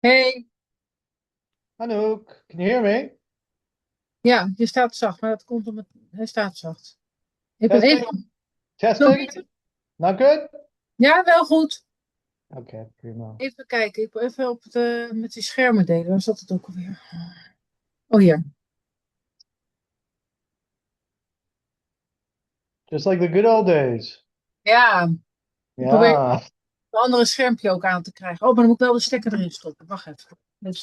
Hey, Anouk, can you hear me? ja, je staat zacht, maar dat komt omdat hij staat zacht. Ik ben Testing, even. Zo testing. beter? Not good? Ja, wel goed. Okay, prima. Even kijken. Ik wil even met die schermen delen. Waar zat het ook alweer? Oh, hier. Just like the good old days. Ja, ik probeer Ja. een andere schermpje ook aan te krijgen. Oh, maar dan moet ik wel de stekker erin stoppen. Wacht even. Dus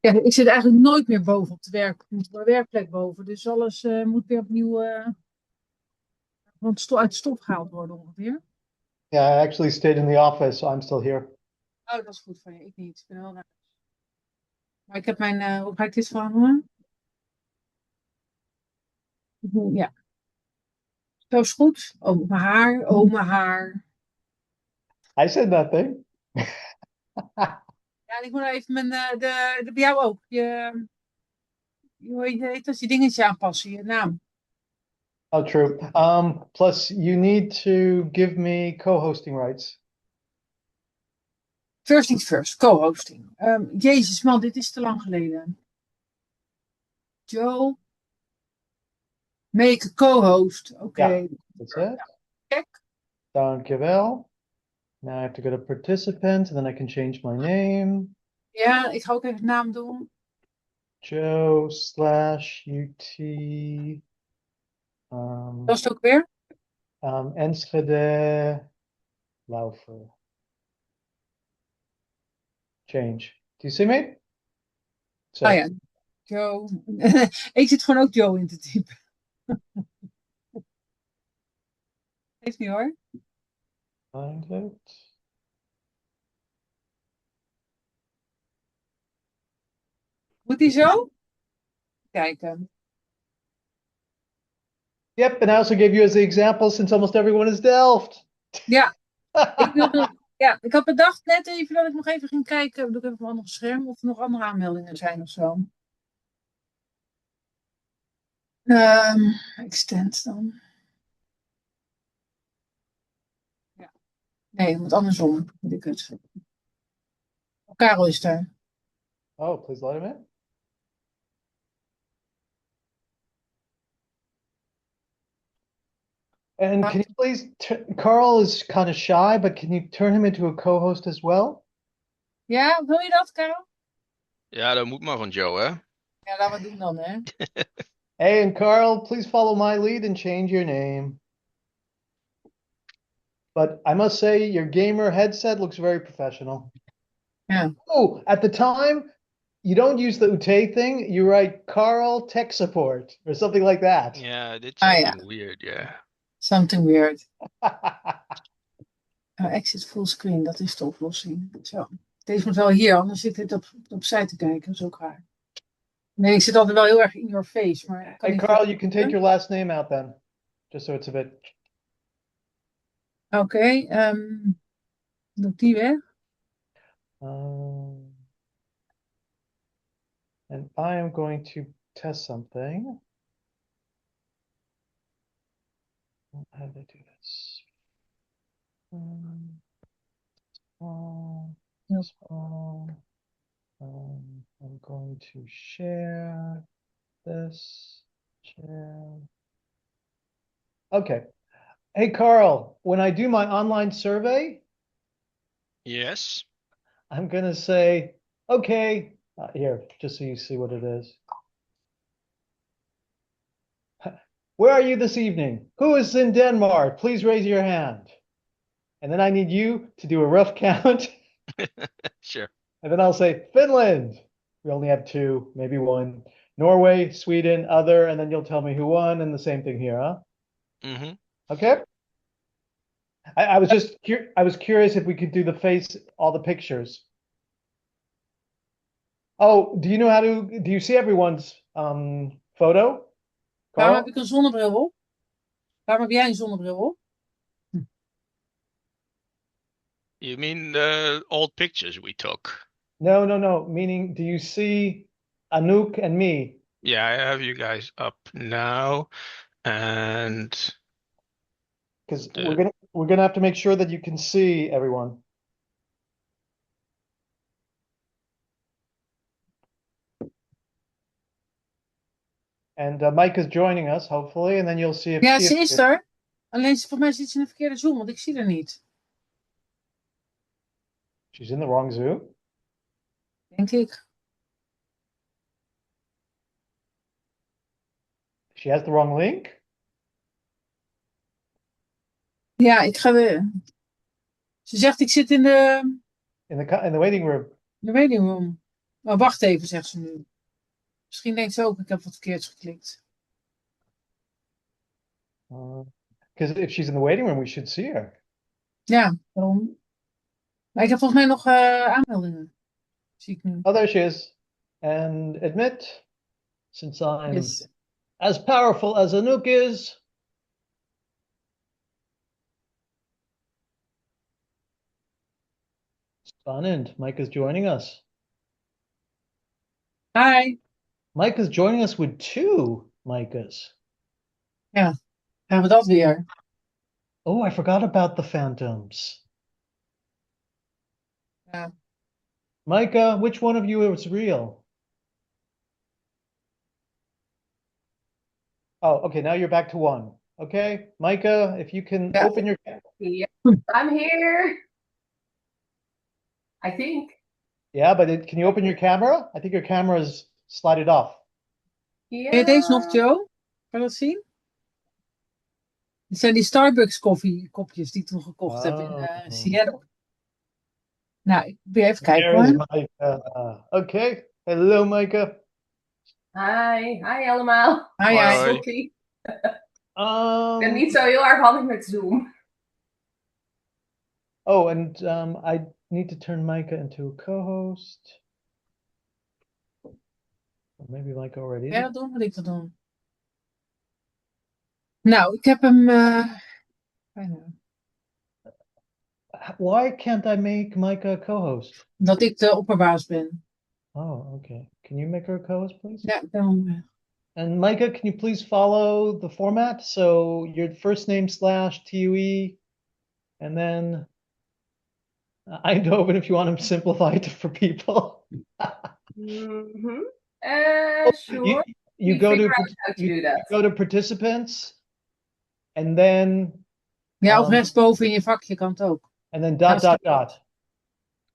ja, ik zit eigenlijk nooit meer boven op de mijn werkplek boven. Dus alles moet weer opnieuw uit stof gehaald worden ongeveer. Yeah, I actually stayed in the office, so I'm still here. Oh, dat is goed van je. Ik niet. Ik ben wel naar. Maar ik heb mijn. Hoe ga ik dit veranderen? Ja. Zo is goed. Oh, mijn haar. Oh, mijn haar. I said nothing. Ja, en ik moet nou even de bij jou ook. Hoe heet dat? Je dingetje aanpassen, je naam. Oh, true. Plus you need to give me co-hosting rights. First things first, co-hosting. Jezus man, dit is te lang geleden. Joe, make a co-host. Yeah, Oké, that's it. check. Dankjewel. Now I have to go to participant, and then I can change my name. Ja, ik ga ook even de naam doen. Joe/UT. Dat is het ook weer. Enschede Laufer. Change. Do you see me? Ah So, ja, Joe. Ik zit gewoon ook Joe in te typen. Heeft niet hoor. find it. Moet die zo? Kijken. Yep, and I also gave you as the example since almost everyone is Delft. Ja, ik had bedacht net even dat ik nog even ging kijken. Doe ik even op mijn andere scherm of er nog andere aanmeldingen zijn of zo. Extend dan. Ja. Nee, het moet andersom. Moet ik het. Karel is daar. Oh, please let him in. And can you please, Carl is kind of shy, but can you turn him into a co-host as well? Ja, wil je dat, Karel? Ja, dat moet maar van Joe, hè? Ja, laten we het doen dan, hè? Hey, and Carl, please follow my lead and change your name. But I must say, your gamer headset looks very professional. Ja. Oh, at the time, you don't use the Ute thing. You write Carl Tech Support or something like that. Yeah, I did Ah ja, something weird, yeah. something weird. Exit full screen, dat is de oplossing. Zo. Deze moet wel hier, anders zit dit opzij te kijken. Dat is ook raar. Nee, ik zit altijd wel heel erg in your face, maar ik kan Hey, niet Carl, you can take veranderen. your last name out then, just so it's a bit. Oké, doe ik die weg. Um, and I am going to test something. How do I do this? Um, small, Ja. small. I'm going to share this. Share. Okay. Hey, Carl, when I do my online survey, Yes. I'm going to say, okay, here, just so you see what it is. Where are you this evening? Who is in Denmark? Please raise your hand. And then I need you to do a rough count. Sure. And then I'll say Finland. We only have two, maybe one. Norway, Sweden, other, and then you'll tell me who won, and the same thing here, huh? Mm-hmm. Okay. I was just I was curious if we could do the face, all the pictures. Oh, do you know how to? Do you see everyone's photo, Waarom heb Carl? ik een zonnebril op? Waarom heb jij een zonnebril op? Hm. You mean the old pictures we took? No, no, no. Meaning, do you see Anouk and me? Yeah, I have you guys up now, and Because we're the gonna we're gonna have to make sure that you can see everyone. And Mike is joining us, hopefully, and then you'll see if Ja, she ze is appears. er. Alleen volgens mij zit ze in de verkeerde Zoom, want ik zie haar niet. She's in the wrong Zoom. Denk ik. She has the wrong link. Ja, ik ga weer. Ze zegt, ik zit in de In the waiting room. waiting room. Oh, wacht even, zegt ze nu. Misschien denkt ze ook, ik heb wat verkeerds geklikt. Because if she's in the waiting room, we should see her. Ja, daarom. Maar ik heb volgens mij nog aanmeldingen. Zie ik nu. Oh, there she is. And admit, since I'm Yes. as powerful as Anouk is. Spannend. Mike is joining us. Hi. Mike is joining us with two Micahs. Ja, gaan we dat weer. Oh, I forgot about the phantoms. Ja. Micah, which one of you is real? Oh, okay, now you're back to one. Okay, Micah, if you can Yeah. open your Yeah, I'm here. I think. Yeah, but can you open your camera? I think your camera is slided off. Ken je deze nog, Yeah. Joe? Kan je dat zien? Dit zijn die Starbucks koffiekopjes die ik toen gekocht heb in Oh. Seattle. Nou, ik wil even kijken There is hoor. Micah. Okay, hello Micah. Hi allemaal. Ah ja, Hoi. Sorry. Ik ben niet zo heel erg handig met Zoom. Oh, and I need to turn Micah into a co-host. Or maybe Micah already ja, is. dat doen, moet ik dat doen. Nou, ik heb hem. Bijna. Why can't I make Micah a co-host? Dat ik de opperbaas ben. Oh, okay. Can you make her a co-host, please? Ja, dan. And Micah, can you please follow the format? So your first name / TUE, and then Eindhoven if you want to simplify it for people. Mm-hmm. You, Sure. you We go to figure out how to do that. you go to participants, and then Ja, of rechtsboven in je vakje kan het ook. and then dot Ja, dot dot.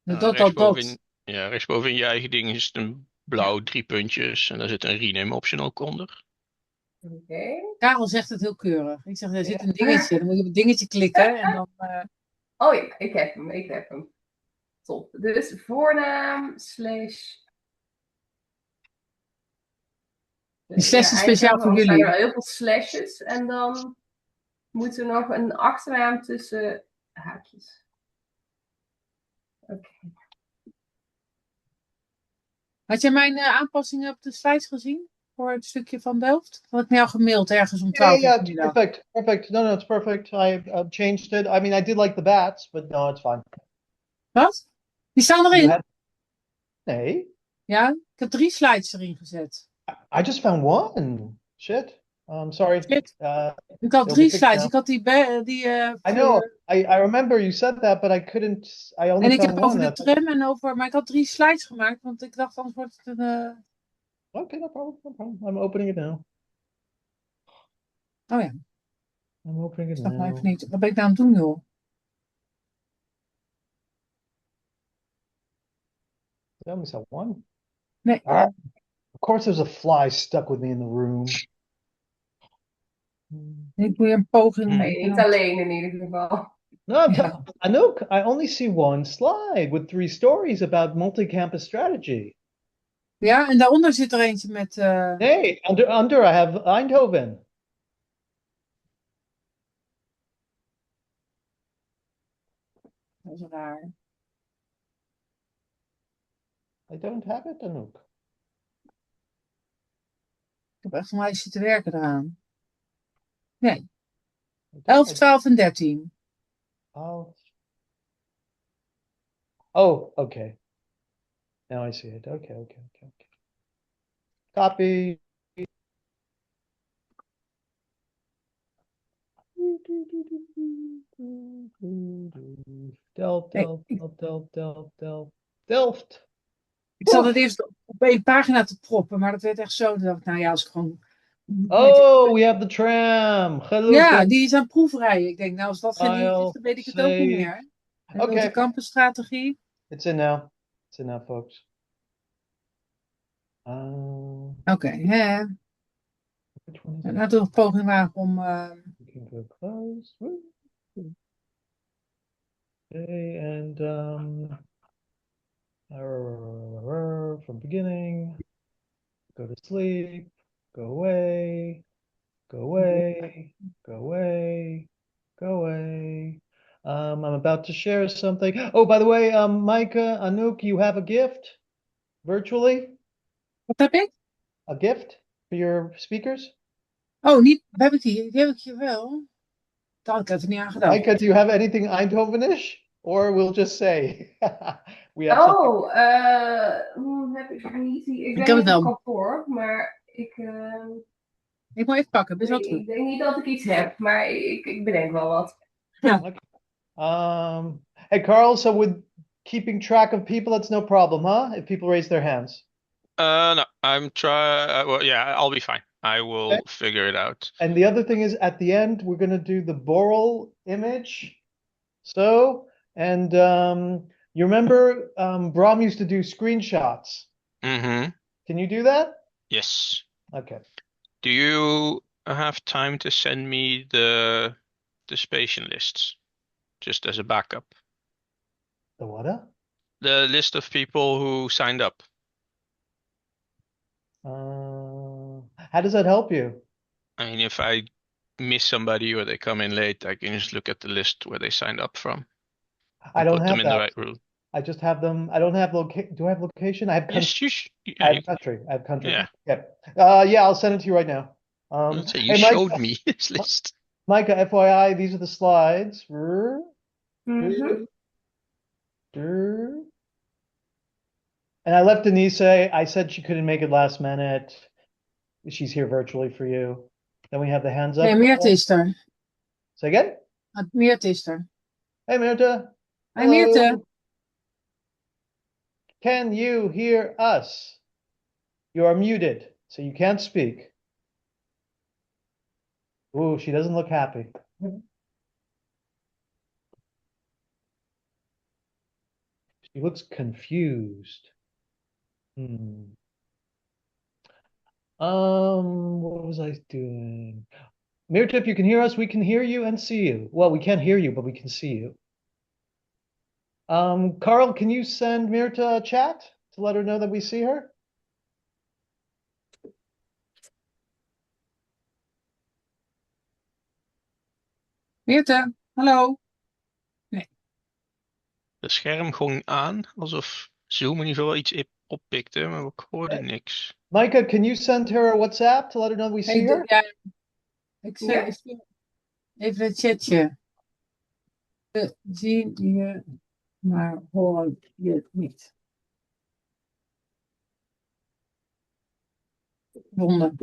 De dot. Rechtsbovenin, ja, rechtsbovenin je eigen ding is het een blauw 3 puntjes en daar zit een rename option ook onder. Oké. Karel zegt het heel keurig. Ik zeg, er zit Ja. een dingetje. Dan moet je op het dingetje klikken en dan. Oh ja, ik heb hem. Top. Dus voornaam / Die slash is speciaal voor Er zijn jullie. er heel veel slashes en dan moet er nog een achternaam tussen haakjes. Oké. Had jij mijn aanpassingen op de slides gezien? Voor het stukje van Delft? Dat had ik jou gemaild ergens om 12 uur Yeah, it's vanmiddag. perfect. No, it's perfect. I changed it. I mean, I did like the bats, but no, it's fine. Wat? Die staan You erin. had... Nee, Ja, ik heb 3 slides erin gezet. I just found one. Shit. Sorry. Shit. Ik had they'll 3 be fixed slides. now. Ik had die I know. I remember you said that, but I couldn't. I only en ik found heb over one. de tram en over. Maar ik had 3 slides gemaakt, want ik dacht anders wordt het een. Okay, no problem. No problem. I'm opening it now. Oh ja, I'm opening it ik snap nou now. even niet. Wat ben ik nou aan het doen, joh? Did I only saw one? Nee. Ah, of course, there's a fly stuck with me in the room. Ik doe een poging. Nee, niet alleen in ieder geval. No, Yeah. Anouk, I only see one slide with 3 stories about multi-campus strategy. Ja, en daaronder zit er eentje met. Hey, under I have Eindhoven. Dat is raar. I don't have it, Anouk. Ik heb echt een lijstje te werken eraan. Nee, I don't- 11, 12 en 13. Oh, okay. Now I see it. Okay. Copy. Delft, Nee, Delft, Delft, Delft, Delft, Delft, Delft. Ik zat het eerst op één pagina te proppen, maar dat werd echt zo. Dat ik, nou ja, als ik gewoon. Oh, we have the tram. Ja, Gelukkig. die is aan het proefrijden. Ik denk, nou, als dat geen nieuws is, File, dan weet ik het ook niet save. meer. En ook de Okay, campusstrategie. it's in now. It's in now, folks. Oké, hè. Which one is En it? laten we een poging wagen om. We can go close. Woo. Okay, and from beginning, go to sleep, go away, go away, go away, go away. I'm about to share something. Oh, by the way, Micah, Anouk, you have a gift virtually? Wat heb ik? A gift for your speakers? Oh, niet. Heb ik die? Die heb ik je wel. Daar had ik even niet aan gedacht. Micah, do you have anything Eindhovenish? Or we'll just say we have something. Oh, heb ik niet. Ik heb ben het niet op wel. kantoor, maar Ik moet even pakken, best wel terug. ik denk niet dat ik iets heb, maar ik bedenk wel wat. Hey, Carl, so with keeping track of people, that's no problem, huh? If people raise their hands. No, well, yeah, I'll be fine. I will Okay. figure it out. And the other thing is at the end, we're going to do the Boral image. So, and you remember Bram used to do screenshots. Mm-hmm. Can you do that? Yes. Okay. Do you have time to send me the patient lists, just as a backup? The what? The list of people who signed up. How does that help you? I mean, if I miss somebody or they come in late, I can just look at the list where they signed up from. I don't put them have in the that. right room. I just have them. I don't have do I have location? I have country. Yes, I have country. I have country. Yeah. Yeah, I'll send it to you right now. Let's say you hey, showed me this list. Micah, FYI, these are the slides. Mhm. And I left Denise. I said she couldn't make it last minute. She's here virtually for you. Then we have the hands up. Nee, Meerte is er. Say again? Meerte is er. Hey, Mirta. Hi, Meerte. Can you hear us? You are muted, so you can't speak. Ooh, she doesn't look happy. She looks confused. What was I doing? Mirta, if you can hear us, we can hear you and see you. Well, we can't hear you, but we can see you. Carl, can you send Mirta a chat to let her know that we see her? Meerte, hallo. Het scherm ging aan, alsof Zoom in ieder geval iets oppikte, maar ik hoorde niks. Micah, can you send her a WhatsApp to let her know we see her? Ja, ik zeg even het chatje. We zien je, maar horen je niet. Wonden.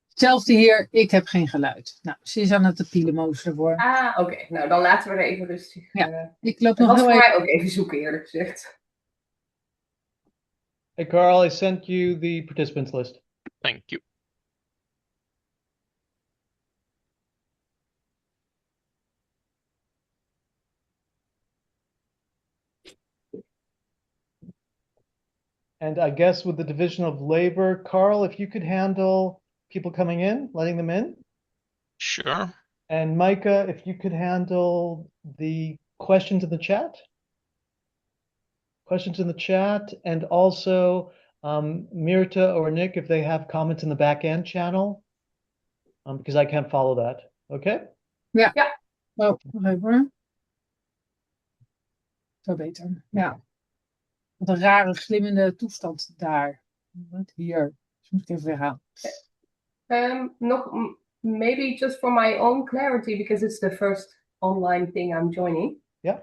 Hetzelfde hier, ik heb geen geluid. Nou, ze is aan het pielenmozen voor. Ah, oké. Nou, dan laten we er even rustig. Ja, ik loop Het nog was heel voor even. mij ook even zoeken, eerlijk gezegd. Hey, Carl, I sent you the participants list. Thank you. And I guess with the division of labor, Carl, if you could handle people coming in, letting them in. Sure. And Micah, if you could handle the questions in the chat. Questions in the chat, and also Mirta or Nick, if they have comments in the back end channel, because I can't follow that. Okay? Ja. Ja. Oh, nog even hoor. Zo beter. Ja. Wat een rare glimmende toestand daar. Wat hier. Dus moet ik even weghalen. Maybe just for my own clarity, because it's the first online thing I'm joining. Yeah.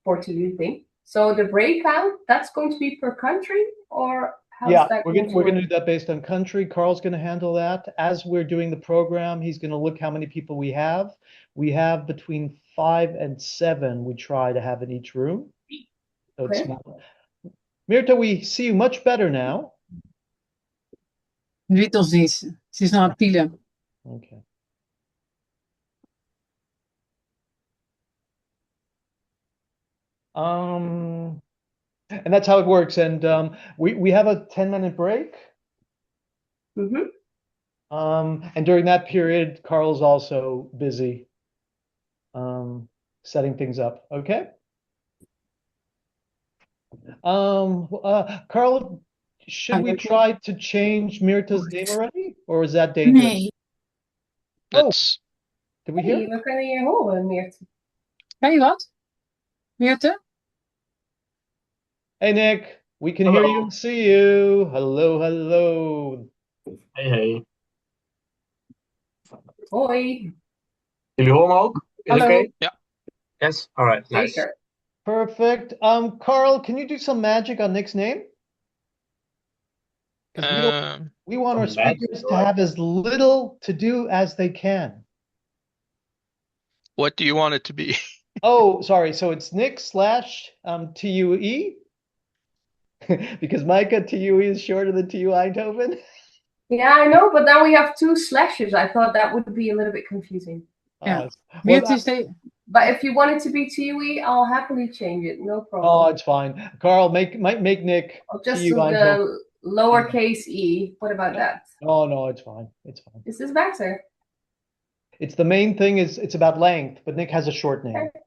For to you thing. So the breakout, that's going to be per country, or How's Yeah, that we're going gonna to do that based on country. Carl's gonna handle that. As we're doing the program, he's gonna look how many people we have. We have between 5 and 7 we try to have in each room. So it's Okay. small. Mirta, we see you much better now. Ziet ons niet. Ze is aan het pielen. Okay. And that's how it works. And we have a 10-minute break. Mhm. And during that period, Carl's also busy setting things up. Okay. Carl, should we try to change Mirta's name already? Or is that dangerous? Nee. That's Did we Hey, hear? we kunnen je horen, Meerte. Kan je wat? Meerte? Hey, Nick, we can hear you and see you. Hello, hello. Hey, hey. Hoi. Jullie horen me ook? Is it Hallo. okay? Ja. Yes? All right, nice. Zeker. Perfect. Carl, can you do some magic on Nick's name? Because we want our Some magic, speakers to right. have as little to do as they can. what do you want it to be? Oh, sorry. So it's Nick / TUE? Because Micah TUE is shorter than TU Eindhoven. Yeah, I know, but now we have 2 slashes. I thought that would be a little bit confusing. Ja. Well, Meerte is de... But if you want it to be TUE, I'll happily change it. No oh, problem. it's fine. Carl, make Nick I'll just TU do Eindhoven. the lowercase e. What about that? Oh, no, it's fine. It's fine. Is this better? It's the main thing is it's about length, but Nick has a short name. Okay.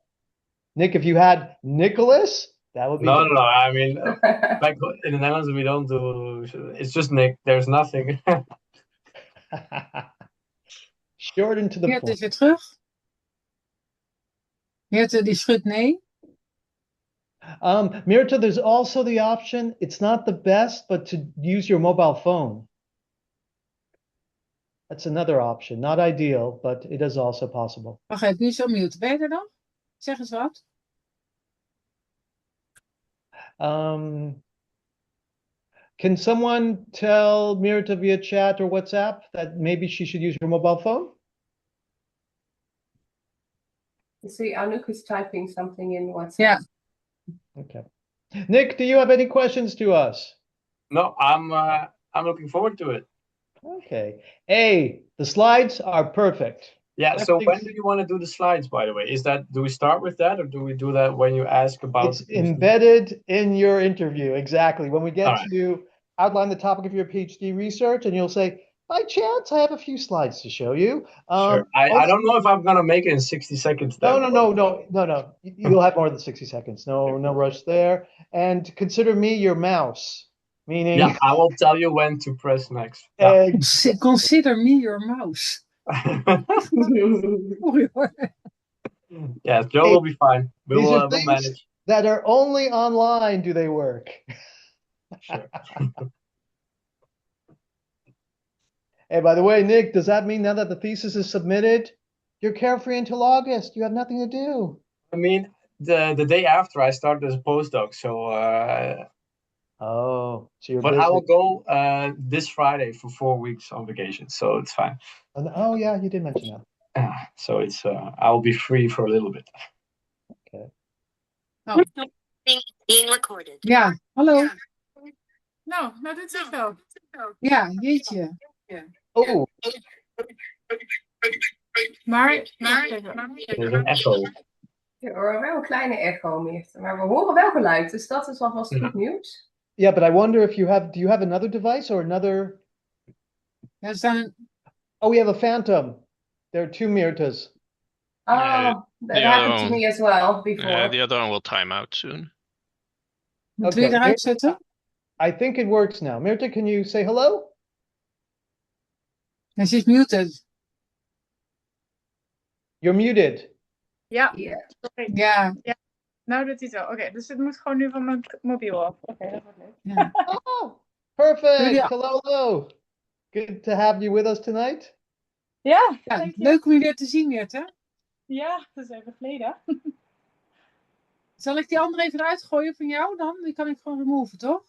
Nick, if you had Nicholas, that would be No, good. no, no. I mean, back in the Netherlands, we don't do. It's just Nick. There's nothing. Short and to the Meerte point. is weer terug. Meerte die schudt nee. Mirta, there's also the option, it's not the best, but to use your mobile phone. That's another option. Not ideal, but it is also possible. Wacht even, nu is zo mute. Ben je er dan? Zeg eens wat. Can someone tell Mirta via chat or WhatsApp that maybe she should use her mobile phone? You see, Anouk is typing something in WhatsApp. Ja. Okay. Nick, do you have any questions to us? No, I'm looking forward to it. Okay. A, the slides are perfect. Yeah. So when Everything's- do you want to do the slides? By the way, do we start with that, or do we do that when you ask about? It's embedded in your interview. Exactly. When we get All right. to outline the topic of your PhD research, and you'll say, by chance, I have a few slides to show you. Sure. I don't know if I'm gonna make it in 60 seconds. No, Then. no. You'll have more than 60 seconds. No rush there. And consider me your mouse, meaning. Yeah, I will tell you when to press next. Yeah. Consider me your mouse. Sorry hoor. Yeah, Joe will be fine. These are We'll things manage. that are only online do they work. Sure. Hey, by the way, Nick, does that mean now that the thesis is submitted, you're carefree until August? You have nothing to do. I mean, the day after I started as a postdoc, so Oh, so you're but busy. I will go this Friday for 4 weeks on vacation, so it's fine. Oh, yeah, you did mention that. So it's I will be free for a little bit. Being recorded. Ja, hallo. Nou doet ze het wel. Ja, jeetje. Oh, Maar Er is een echo. Ja, hoor, wel een kleine echo, Meerte. Maar we horen wel geluid, dus dat is alvast goed nieuws. yeah, but I wonder if do you have another device or another? Ja, er staan Oh, we have a Phantom. There are 2 Mirtas. Oh, Yeah, that the happened other to one. me as well before. The other one will time out soon. Moeten we Okay. eruit zetten? I think it works now. Mirta, can you say hello? Ja, ze is muted. You're muted. ja, Ja. Ja, nou doet hij het wel. Oké, dus het moet gewoon nu van mijn mobiel af. Oké, dat wordt leuk. ja. Oh, perfect. Jullie- Hello. Good to have you with us tonight. Ja, Ja, dank je. leuk om je weer te zien, Meerte. Ja, dat is even geleden. Zal ik die andere even eruit gooien van jou dan? Die kan ik gewoon removen, toch?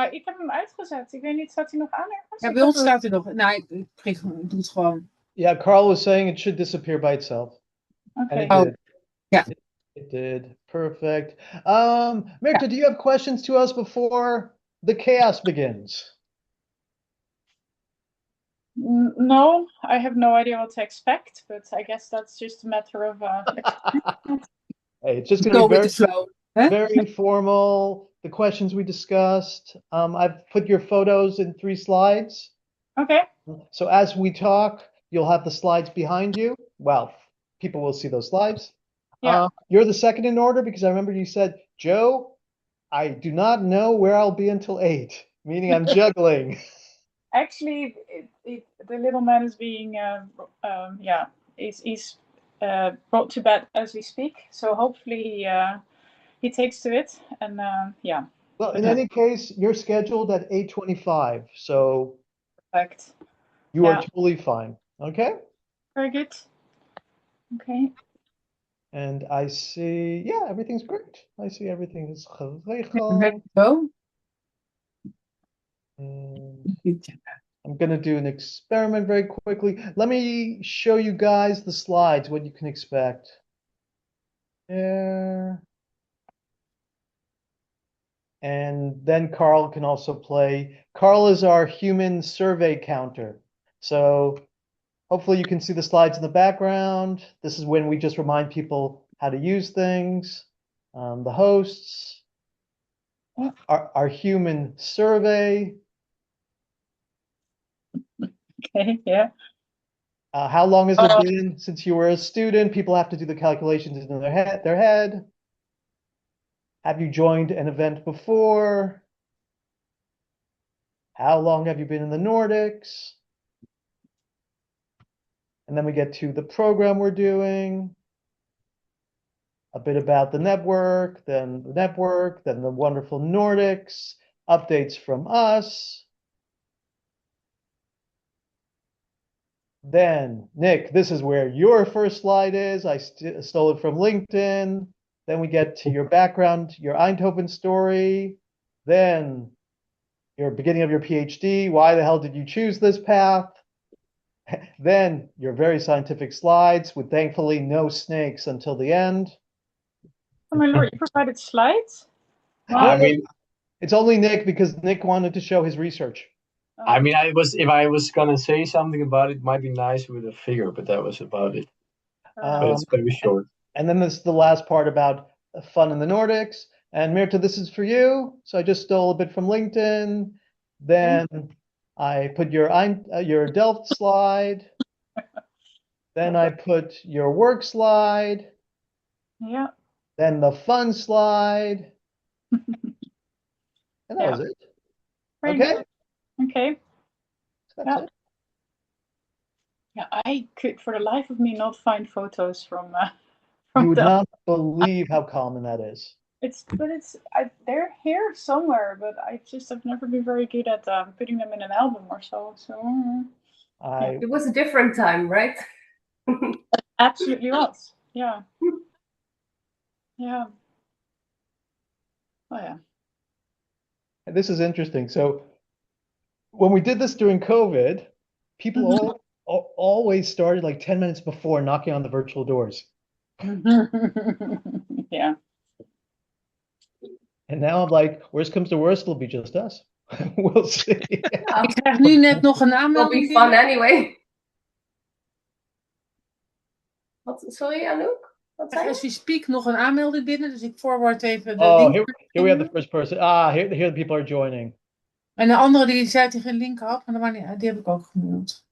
Ik heb hem uitgezet. Ik weet niet, staat hij nog aan ergens? Ja, Ik bij ons dacht staat er nog. Nou, ik doe het gewoon. Yeah, Carl was saying it should disappear by itself. And Oké. it Oh, did. yeah. It did. Perfect. Mirta, do you have questions to us before the chaos begins? No, I have no idea what to expect, but I guess that's just a matter of Hey, it's just going Go to be with the flow. Hè? very informal. The questions we discussed. I've put your photos in 3 slides. Okay. So as we talk, you'll have the slides behind you. Well, people will see those slides. Yeah. You're the second in order because I remember you said, Joe, I do not know where I'll be until 8, meaning I'm juggling. Actually, the little man is being, he's brought to bed as we speak. So hopefully he takes to it. And yeah. Well, in any case, you're scheduled at 8:25, so Perfect. you are Yeah. totally fine. Okay? Very good. Okay. And I see, yeah, everything's great. I see everything is Ready geregeld. to go? And I'm going to do an experiment very quickly. Let me show you guys the slides, what you can expect. There. And then Carl can also play. Carl is our human survey counter. So hopefully you can see the slides in the background. This is when we just remind people how to use things. The hosts, our human survey. Okay. Yeah. How long has it been since you were a student? People have to do the calculations in their head. Have you joined an event before? How long have you been in the Nordics? And then we get to the program we're doing, a bit about the network, then the wonderful Nordics, updates from us. Then, Nick, this is where your first slide is. I stole it from LinkedIn. Then we get to your background, your Eindhoven story. Then your beginning of your PhD. Why the hell did you choose this path? Then your very scientific slides with thankfully no snakes until the end. Oh my lord, you provided slides? I mean, It's only Nick because Nick wanted to show his research. I mean, if I was gonna say something about it, might be nice with a figure, but that was about it. But it's very short. And then this is the last part about fun in the Nordics. And Mirta, this is for you. So I just stole a bit from LinkedIn. Then I put your Delft slide. Then I put your work slide. Yeah. Then the fun slide. And that was it. Very Okay. good. Okay. So that's it. Yeah, I could for the life of me not find photos from You would the, not believe how common that is. they're here somewhere, but I've never been very good at putting them in an album or so. So It was a different time, right? absolutely was. Yeah. Yeah. Oh yeah. This is interesting. So when we did this during COVID, people always started like 10 minutes before knocking on the virtual doors. Yeah. And now I'm like, worst comes to worst, it'll be just us. We'll see. Ik krijg nu net nog een It'll aanmelding be fun binnen. anyway. Sorry, Anouk? Wat zei je? As we speak nog een aanmelding binnen, dus ik forward even de Oh, link. here we have the first person. Here the people are joining. En de andere die zei dat hij geen link had, maar die heb ik ook gemaild.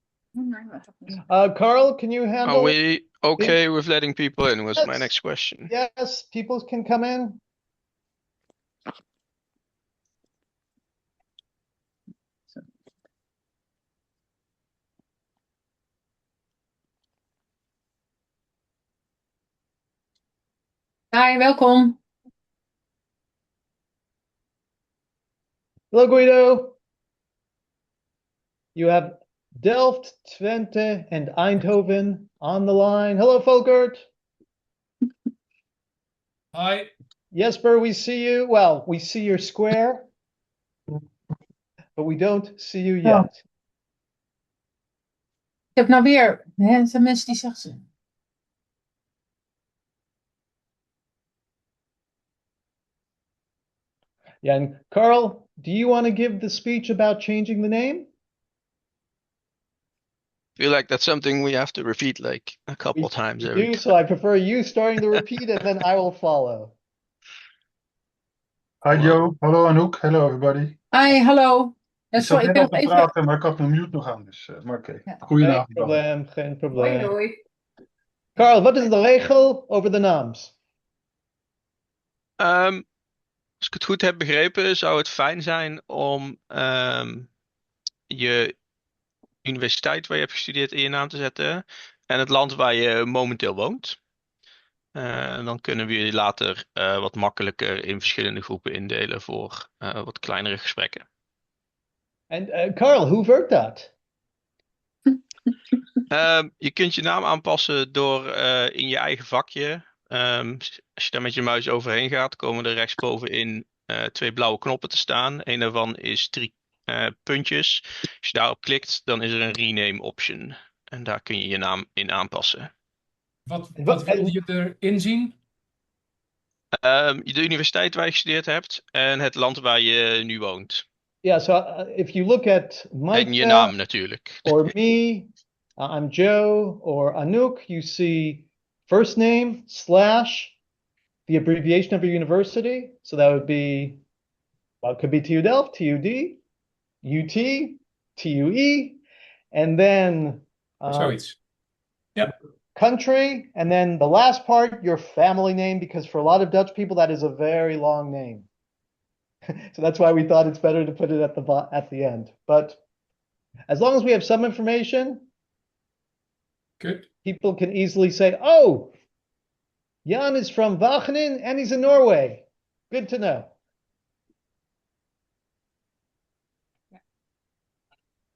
Carl, can you handle? Are we okay with letting people in? Was my Yes. next question. Yes, people can come in. Hi, welkom. Hello, Guido. You have Delft, Twente, and Eindhoven on the line. Hello, Volkert. Hi. Jesper, we see you. Well, we see your square. but we don't see you Oh. yet. Ik heb nou weer, hè, er zijn mensen die zeggen. Yeah, and Carl, do you want to give the speech about changing the name? Feel like that's something we have to repeat like a couple times We every do, time. so I prefer you starting to repeat and then I will follow. Hi Joe, hallo Anouk, hello everybody. Hi, hallo. Ik zat Sorry, ik net ben al nog te even. praten, maar ik had mijn mute nog aan, dus maar oké. Ja. Goedenavond. Geen probleem, geen Hoi, probleem. hoi. Carl, wat is de regel over de naams? Als ik het goed heb begrepen, zou het fijn zijn om je universiteit waar je hebt gestudeerd in je naam te zetten en het land waar je momenteel woont. Dan kunnen we je later wat makkelijker in verschillende groepen indelen voor wat kleinere gesprekken. En Carl, hoe werkt dat? Je kunt je naam aanpassen door in je eigen vakje. Als je daar met je muis overheen gaat, komen er rechtsbovenin 2 blauwe knoppen te staan. Een daarvan is 3 puntjes. Als je daarop klikt, dan is er een rename option. En daar kun je je naam in aanpassen. Wat wilde je erin zien? De universiteit waar je gestudeerd hebt en het land waar je nu woont. Yeah, so if you look at En je Micah naam natuurlijk. or me, I'm Joe, or Anouk, you see first name / the abbreviation of your university. So that would be, well, it could be TU Delft, TUD, UT, TUE, and then Zoiets. Yep. country, and then the last part, your family name, because for a lot of Dutch people, that is a very long name. So that's why we thought it's better to put it at the end. But as long as we have some information, Good. people can easily say, oh, Jan is from Wageningen and he's in Norway. Good to know.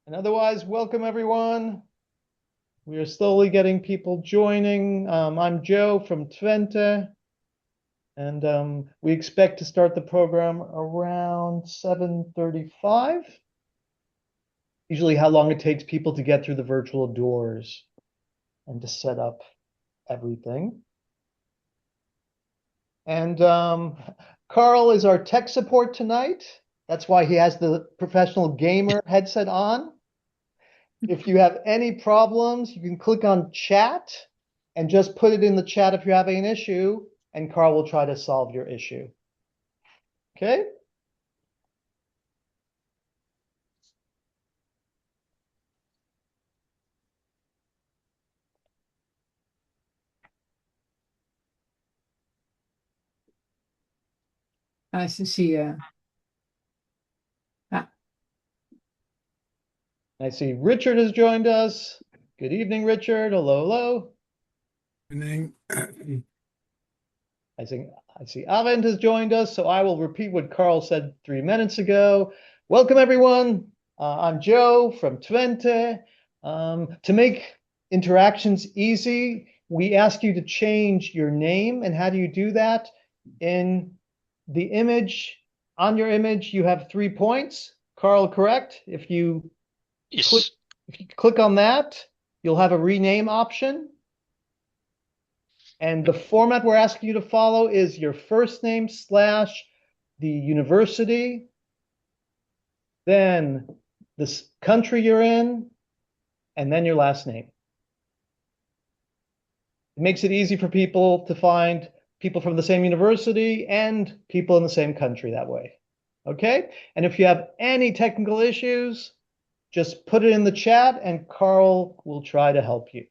And otherwise, welcome everyone. We are slowly getting people joining. I'm Joe from Twente. And we expect to start the program around 7:35. Usually how long it takes people to get through the virtual doors and to set up everything. And Carl is our tech support tonight. That's why he has the professional gamer headset on. If you have any problems, you can click on chat and just put it in the chat if you're having an issue, and Carl will try to solve your issue. Okay? Nice to see you. I see Richard has joined us. Good evening, Richard. Hello, hello. Evening. I see Avend has joined us, so I will repeat what Carl said 3 minutes ago. Welcome, everyone. I'm Joe from Twente. To make interactions easy, we ask you to change your name. And how do you do that? In the image, on your image, you have 3 points. Carl, correct? If you click on that, you'll have a rename option. And the format we're asking you to follow is your first name / the university, then the country you're in, and then your last name. It makes it easy for people to find people from the same university and people in the same country that way. Okay? And if you have any technical issues, just put it in the chat and Carl will try to help you.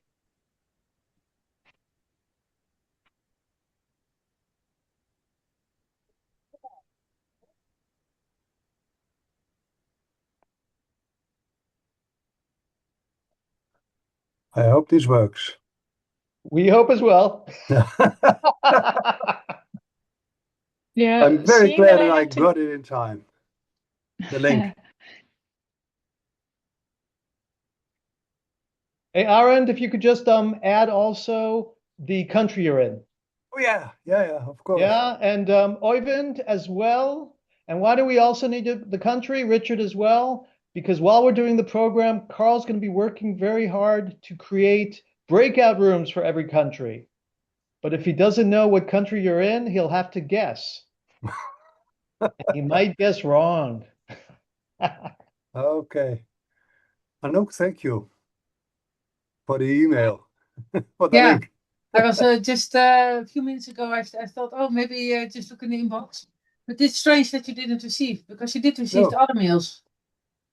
I hope this works. We hope as well. Yeah, I'm very seeing glad that that I have to- got it in time. The link. Hey, Arend, if you could just add also the country you're in. Oh yeah, of course. Yeah, and Oyvind as well. And why do we also need the country, Richard, as well? Because while we're doing the program, Carl's going to be working very hard to create breakout rooms for every country. But if he doesn't know what country you're in, he'll have to guess. He might guess wrong. Okay. Anouk, thank you for the email, for the Yeah. link. I was just a few minutes ago, I thought, oh, maybe just look in the inbox. But it's strange that you didn't receive, because you did receive No. the other mails.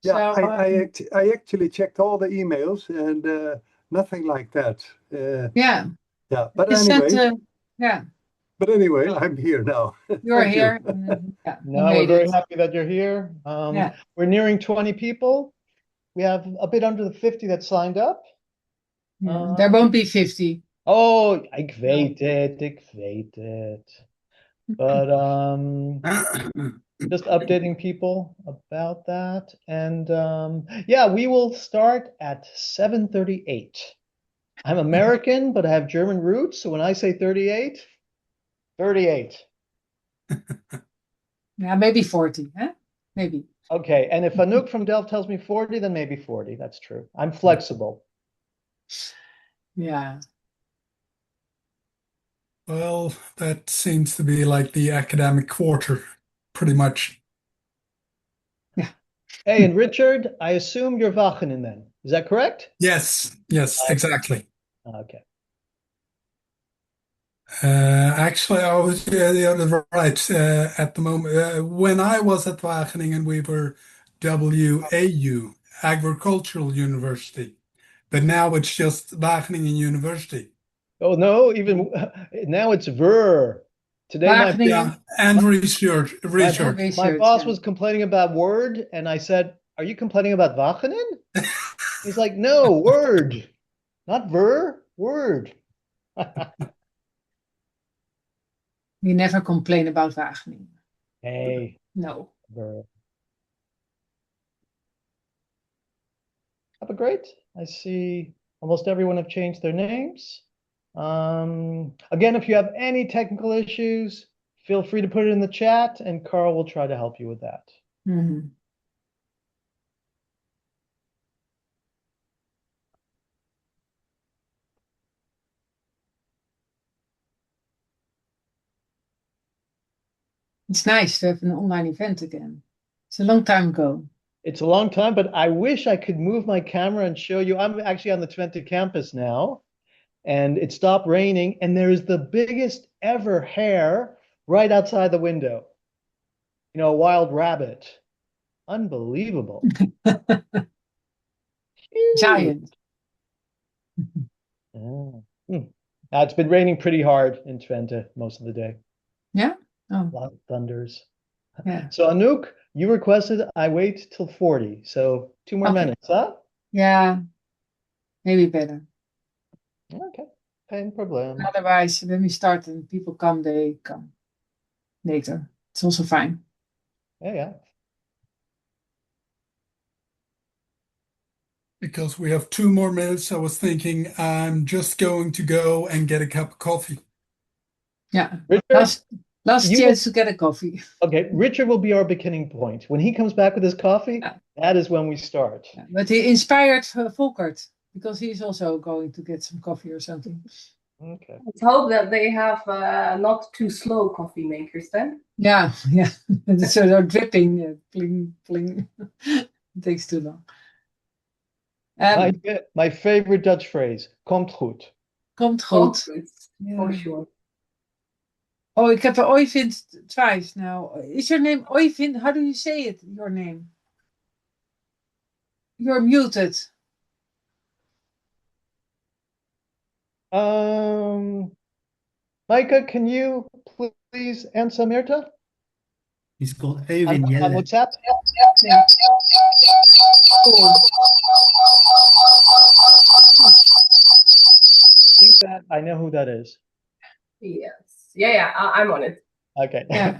Yeah, So, I actually checked all the emails and nothing like that. yeah. Yeah, but It's anyway, that, yeah, I'm here now. you're Thank you. here. And, yeah, you No, we're made very it. happy that you're here. Yeah. We're nearing 20 people. We have a bit under the 50 that signed up. Yeah, there won't be 50. Oh, ik weet it. But just updating people about that. And yeah, we will start at 7:38. I'm American, but I have German roots. So when I say 38, 38. Yeah, maybe 40, huh? Maybe. Okay, and if Anouk from Delft tells me 40, then maybe 40. That's true. I'm flexible. Yeah. Well, that seems to be like the academic quarter, pretty much. Yeah. Hey, and Richard, I assume you're Wageningen then. Is that correct? Yes, exactly. Okay. Actually, I was right at the moment. When I was at Wageningen, we were WAU, Agricultural University. But now it's just Wageningen University. Oh no, even now it's Ver. Today Wageningen. And research. My boss was complaining about Word, and I said, "Are you complaining about Wageningen?" He's like, "No, Word, not Ver, Word." We never complain about Wageningen. Hey. No. Ver. Have a great. I see almost everyone have changed their names. Again, if you have any technical issues, feel free to put it in the chat, and Carl will try to help you with that. Mm-hmm. It's nice to have an online event again. It's a long time ago. It's a long time, but I wish I could move my camera and show you. I'm actually on the Twente campus now, and it stopped raining, and there is the biggest ever hare right outside the window. You know, a wild rabbit. Unbelievable. Giant. Oh. It's been raining pretty hard in Twente most of the day. Yeah? Oh. A lot of thunders. Yeah. So Anouk, you requested I wait till 40. So 2 more minutes, huh? Yeah. Maybe better. Okay. No problem. Otherwise, when we start and people come, they come later. It's also fine. Yeah. Because we have 2 more minutes, I was thinking I'm just going to go and get a cup of coffee. Yeah. Richard, last chance to get a coffee. Okay, Richard will be our beginning point. When he comes back with his coffee, that is when we start. Yeah, but he inspired Volkert, because he's also going to get some coffee or something. Okay. Let's hope that they have not too slow coffee makers then. Yeah. So they're dripping, pling, pling. It takes too long. My favorite Dutch phrase, komt goed. Komt goed. For sure. Oh, ik heb Oyvind twice now. Is your name Oyvind? How do you say it, your name? You're muted. Micah, can you please answer Mirta? He's called Evin On Jelle. WhatsApp? Yeah. Cool. I think that I know who that is. Yes. Yeah, I'm on it. Okay. Yeah.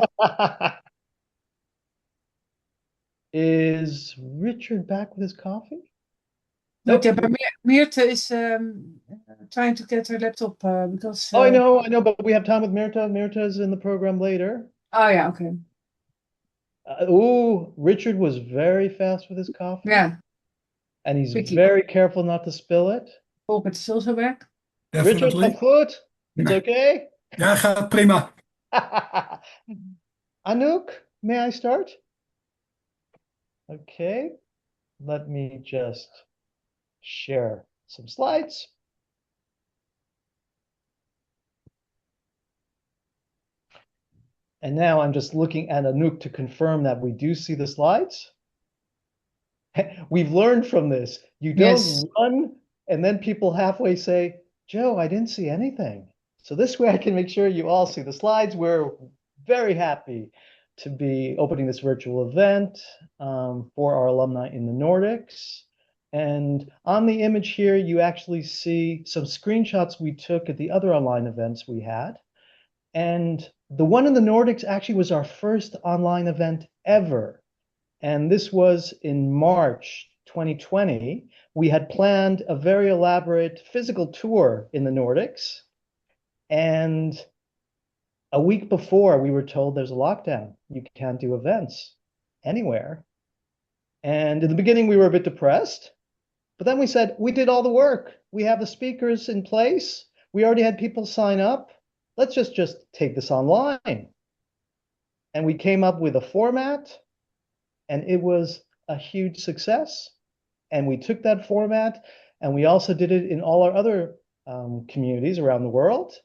Is Richard back with his coffee? Nope. Yeah, but Mirte is trying to get her laptop because. I know, but we have time with Mirta. Mirta is in the program later. Oh yeah, okay. Ooh, Richard was very fast with his coffee. Yeah, And he's Vicky. very careful not to spill it. Volkert is also back. Richard, Definitely. gaat goed? It's okay? Ja, gaat prima. Anouk, may I start? Okay, let me just share some slides. And now I'm just looking at Anouk to confirm that we do see the slides. We've learned from this. You don't Yes. run and then people halfway say, Joe, I didn't see anything. So this way I can make sure you all see the slides. We're very happy to be opening this virtual event for our alumni in the Nordics. And on the image here, you actually see some screenshots we took at the other online events we had. And the one in the Nordics actually was our first online event ever. And this was in March 2020. We had planned a very elaborate physical tour in the Nordics. And a week before, we were told there's a lockdown. You can't do events anywhere. And in the beginning, we were a bit depressed. But then we said, we did all the work. We have the speakers in place. We already had people sign up. Let's just take this online. And we came up with a format, and it was a huge success. And we took that format, and we also did it in all our other communities around the world.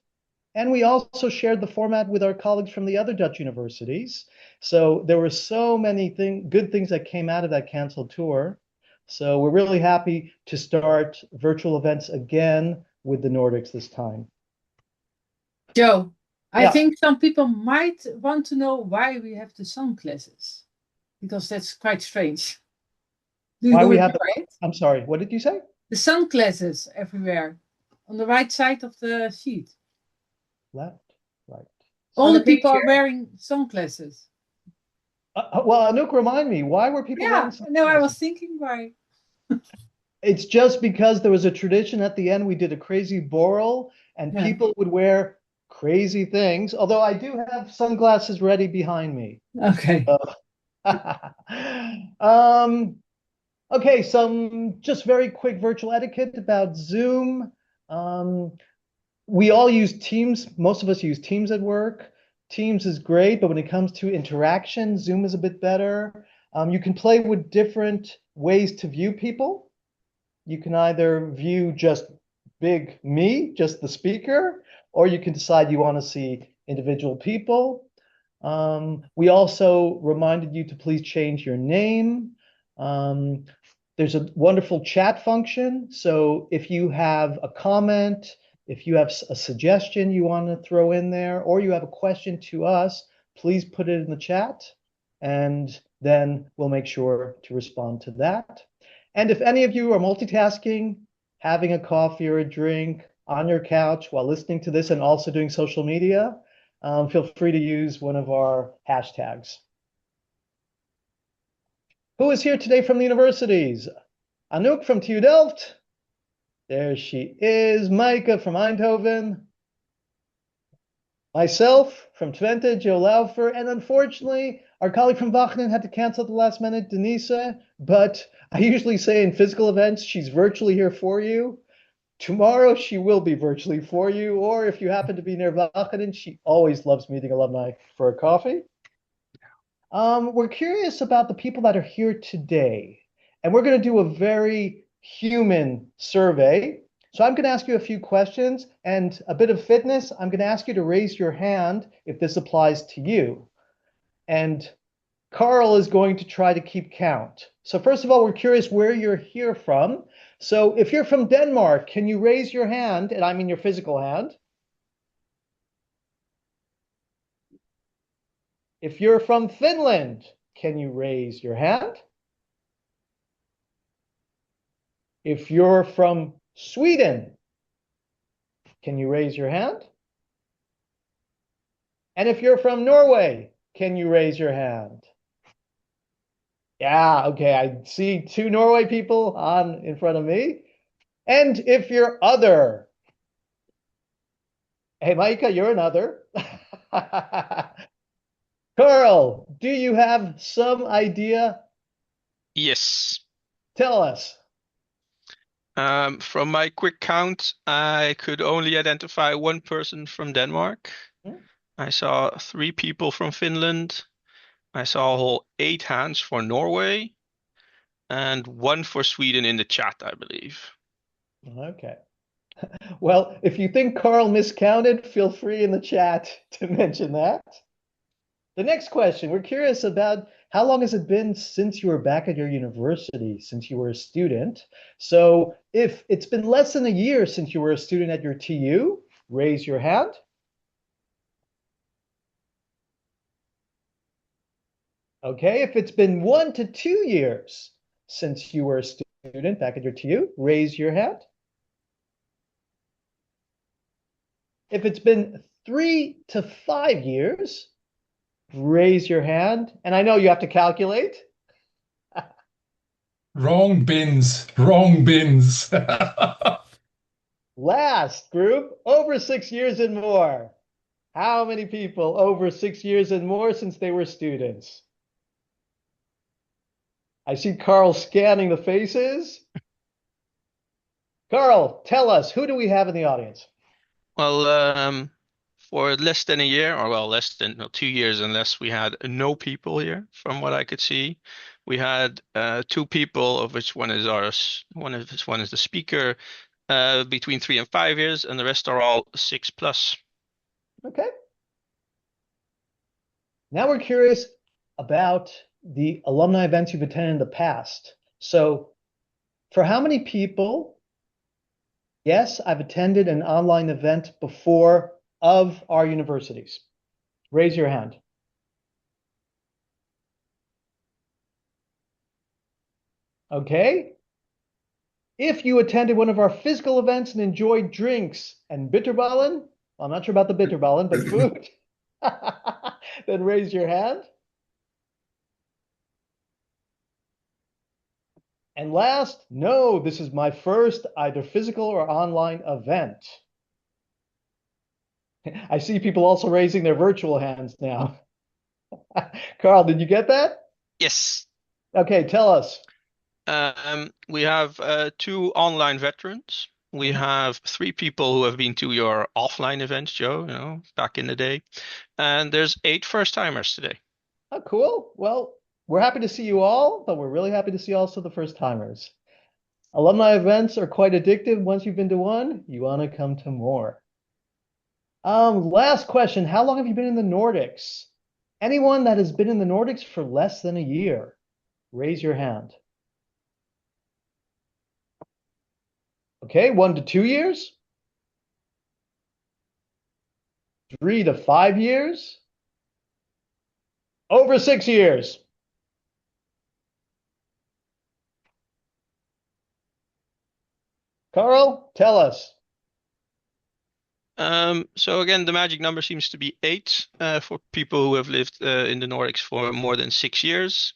And we also shared the format with our colleagues from the other Dutch universities. So there were so many good things that came out of that canceled tour. So we're really happy to start virtual events again with the Nordics this time. Joe, I Yeah. think some people might want to know why we have the sunglasses, because that's quite strange. Do you Why we remember have it? I'm sorry, what did you say? The sunglasses everywhere on the right side of the sheet. Left, right. All On the the people are picture. wearing sunglasses. Well, Anouk, remind me, why were people Yeah, wearing no, sunglasses? I was thinking why. It's just because there was a tradition at the end. We did a crazy boral, and Yeah. people would wear crazy things. Although I do have sunglasses ready behind me. Okay. Okay, some just very quick virtual etiquette about Zoom. We all use Teams. Most of us use Teams at work. Teams is great, but when it comes to interaction, Zoom is a bit better. You can play with different ways to view people. You can either view just big me, just the speaker, or you can decide you want to see individual people. We also reminded you to please change your name. There's a wonderful chat function. So if you have a comment, if you have a suggestion you want to throw in there, or you have a question to us, please put it in the chat, and then we'll make sure to respond to that. And if any of you are multitasking, having a coffee or a drink on your couch while listening to this and also doing social media, feel free to use one of our hashtags. Who is here today from the universities? Anouk from TU Delft. There she is. Maaike from Eindhoven. Myself from Twente, Joe Laufer. And unfortunately, our colleague from Wageningen had to cancel at the last minute, Denise. But I usually say in physical events, she's virtually here for you. Tomorrow, she will be virtually for you. Or if you happen to be near Wageningen, she always loves meeting alumni for a coffee. We're curious about the people that are here today. And we're going to do a very human survey. So I'm going to ask you a few questions and a bit of fitness. I'm going to ask you to raise your hand if this applies to you. And Carl is going to try to keep count. So first of all, we're curious where you're here from. So if you're from Denmark, can you raise your hand? And I mean your physical hand. If you're from Finland, can you raise your hand? If you're from Sweden, can you raise your hand? And if you're from Norway, can you raise your hand? Yeah, okay, I see 2 Norway people on in front of me. And if you're other, hey, Maaike, you're another. Carl, do you have some idea? Yes. Tell us. From my quick count, I could only identify one person from Denmark. Hmm? I saw 3 people from Finland. I saw a whole 8 hands for Norway, and 1 for Sweden in the chat, I believe. Okay. Well, if you think Carl miscounted, feel free in the chat to mention that. The next question, we're curious about how long has it been since you were back at your university, since you were a student? So if it's been less than a year since you were a student at your TU, raise your hand. Okay, if it's been 1 to 2 years since you were a student back at your TU, raise your hand. If it's been 3 to 5 years, raise your hand. And I know you have to calculate. Wrong bins. Wrong bins. Last group, over 6 years and more. How many people over 6 years and more since they were students? I see Carl scanning the faces. Carl, tell us, who do we have in the audience? Well, for less than a year, or well, less than 2 years, unless we had no people here, from what I could see. We had 2 people, of which one is ours, one is the speaker, between 3 and 5 years, and the rest are all 6+. Okay. Now we're curious about the alumni events you've attended in the past. So for how many people, yes, I've attended an online event before of our universities? Raise your hand. Okay. If you attended one of our physical events and enjoyed drinks and bitterballen, well, I'm not sure about the bitterballen, but food, then raise your hand. And last, no, this is my first either physical or online event. I see people also raising their virtual hands now. Carl, did you get that? Yes. Okay, tell us. We have 2 online veterans. We have 3 people who have been to your offline events, Joe, back in the day. And there's 8 first-timers today. Oh, cool. Well, we're happy to see you all, but we're really happy to see also the first timers. Alumni events are quite addictive. Once you've been to one, you want to come to more. Last question. How long have you been in the Nordics? Anyone that has been in the Nordics for less than a year, raise your hand. Okay, 1 to 2 years? 3 to 5 years? Over 6 years? Carl, tell us. So again, the magic number seems to be 8 for people who have lived in the Nordics for more than 6 years.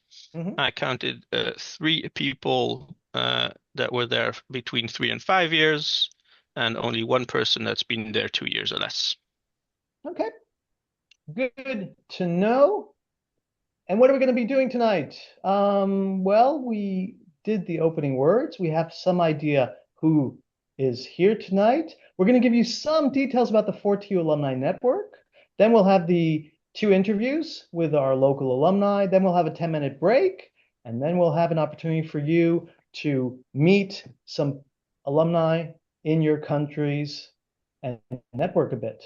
I counted 3 people that were there between 3 and 5 years, and only 1 person that's been there 2 years or less. Okay. Good to know. And what are we going to be doing tonight? Well, we did the opening words. We have some idea who is here tonight. We're going to give you some details about the 4TU Alumni Network. Then we'll have the 2 interviews with our local alumni. Then we'll have a 10-minute break. And then we'll have an opportunity for you to meet some alumni in your countries and network a bit.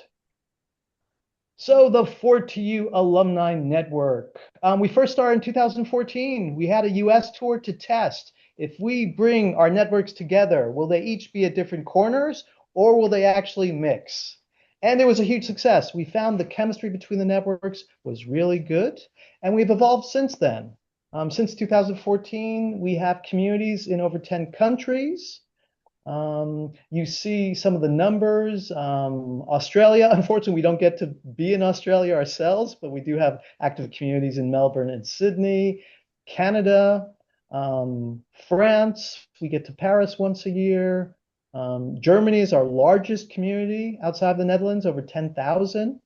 So the 4TU Alumni Network. We first started in 2014. We had a US tour to test. If we bring our networks together, will they each be at different corners or will they actually mix? And it was a huge success. We found the chemistry between the networks was really good. And we've evolved since then. Since 2014, we have communities in over 10 countries. You see some of the numbers. Australia, unfortunately, we don't get to be in Australia ourselves, but we do have active communities in Melbourne and Sydney, Canada, France. We get to Paris once a year. Germany is our largest community outside of the Netherlands, over 10,000.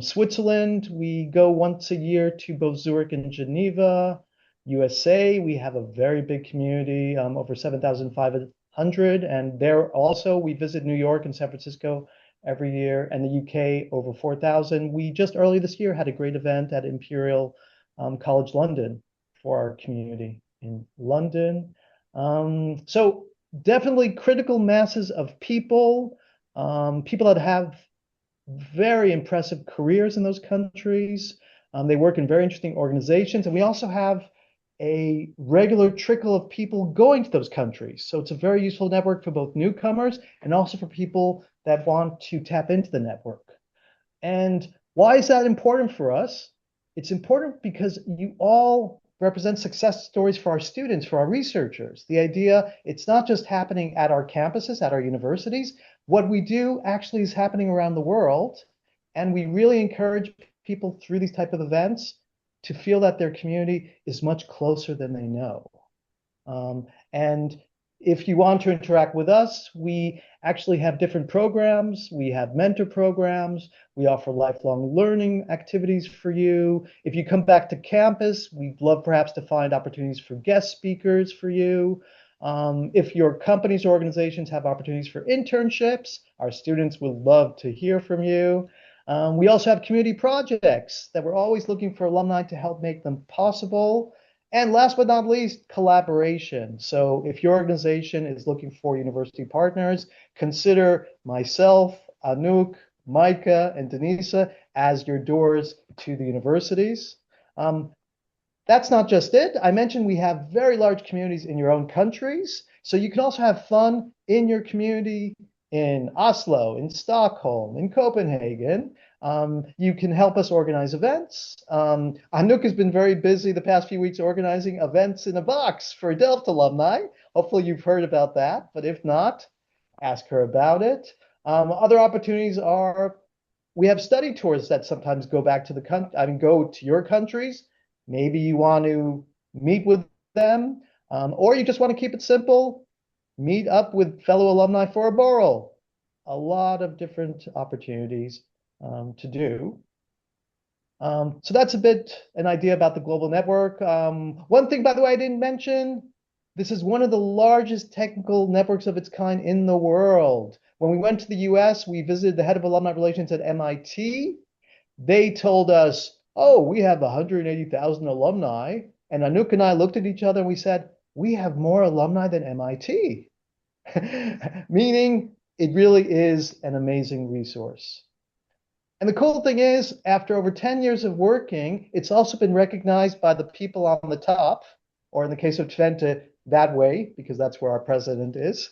Switzerland, we go once a year to both Zurich and Geneva. USA, we have a very big community, over 7,500. And there also, we visit New York and San Francisco every year, and the UK, over 4,000. We just early this year had a great event at Imperial College London for our community in London. So definitely critical masses of people, people that have very impressive careers in those countries. They work in very interesting organizations. And we also have a regular trickle of people going to those countries. So it's a very useful network for both newcomers and also for people that want to tap into the network. And why is that important for us? It's important because you all represent success stories for our students, for our researchers. The idea, it's not just happening at our campuses, at our universities. What we do actually is happening around the world. And we really encourage people through these type of events to feel that their community is much closer than they know. And if you want to interact with us, we actually have different programs. We have mentor programs. We offer lifelong learning activities for you. If you come back to campus, we'd love perhaps to find opportunities for guest speakers for you. If your companies or organizations have opportunities for internships, our students would love to hear from you. We also have community projects that we're always looking for alumni to help make them possible. And last but not least, collaboration. So if your organization is looking for university partners, consider myself, Anouk, Micah, and Denisa as your doors to the universities. That's not just it. I mentioned we have very large communities in your own countries. So you can also have fun in your community in Oslo, in Stockholm, in Copenhagen. You can help us organize events. Anouk has been very busy the past few weeks organizing events in a box for Delft alumni. Hopefully you've heard about that, but if not, ask her about it. Other opportunities are, we have study tours that sometimes go back to go to your countries. Maybe you want to meet with them, or you just want to keep it simple. Meet up with fellow alumni for a borrel. A lot of different opportunities to do. So that's a bit an idea about the global network. One thing, by the way, I didn't mention, this is one of the largest technical networks of its kind in the world. When we went to the US, we visited the head of alumni relations at MIT. They told us, oh, we have 180,000 alumni. And Anouk and I looked at each other and we said, we have more alumni than MIT. Meaning it really is an amazing resource. And the cool thing is, after over 10 years of working, it's also been recognized by the people on the top, or in the case of Twente, that way, because that's where our president is.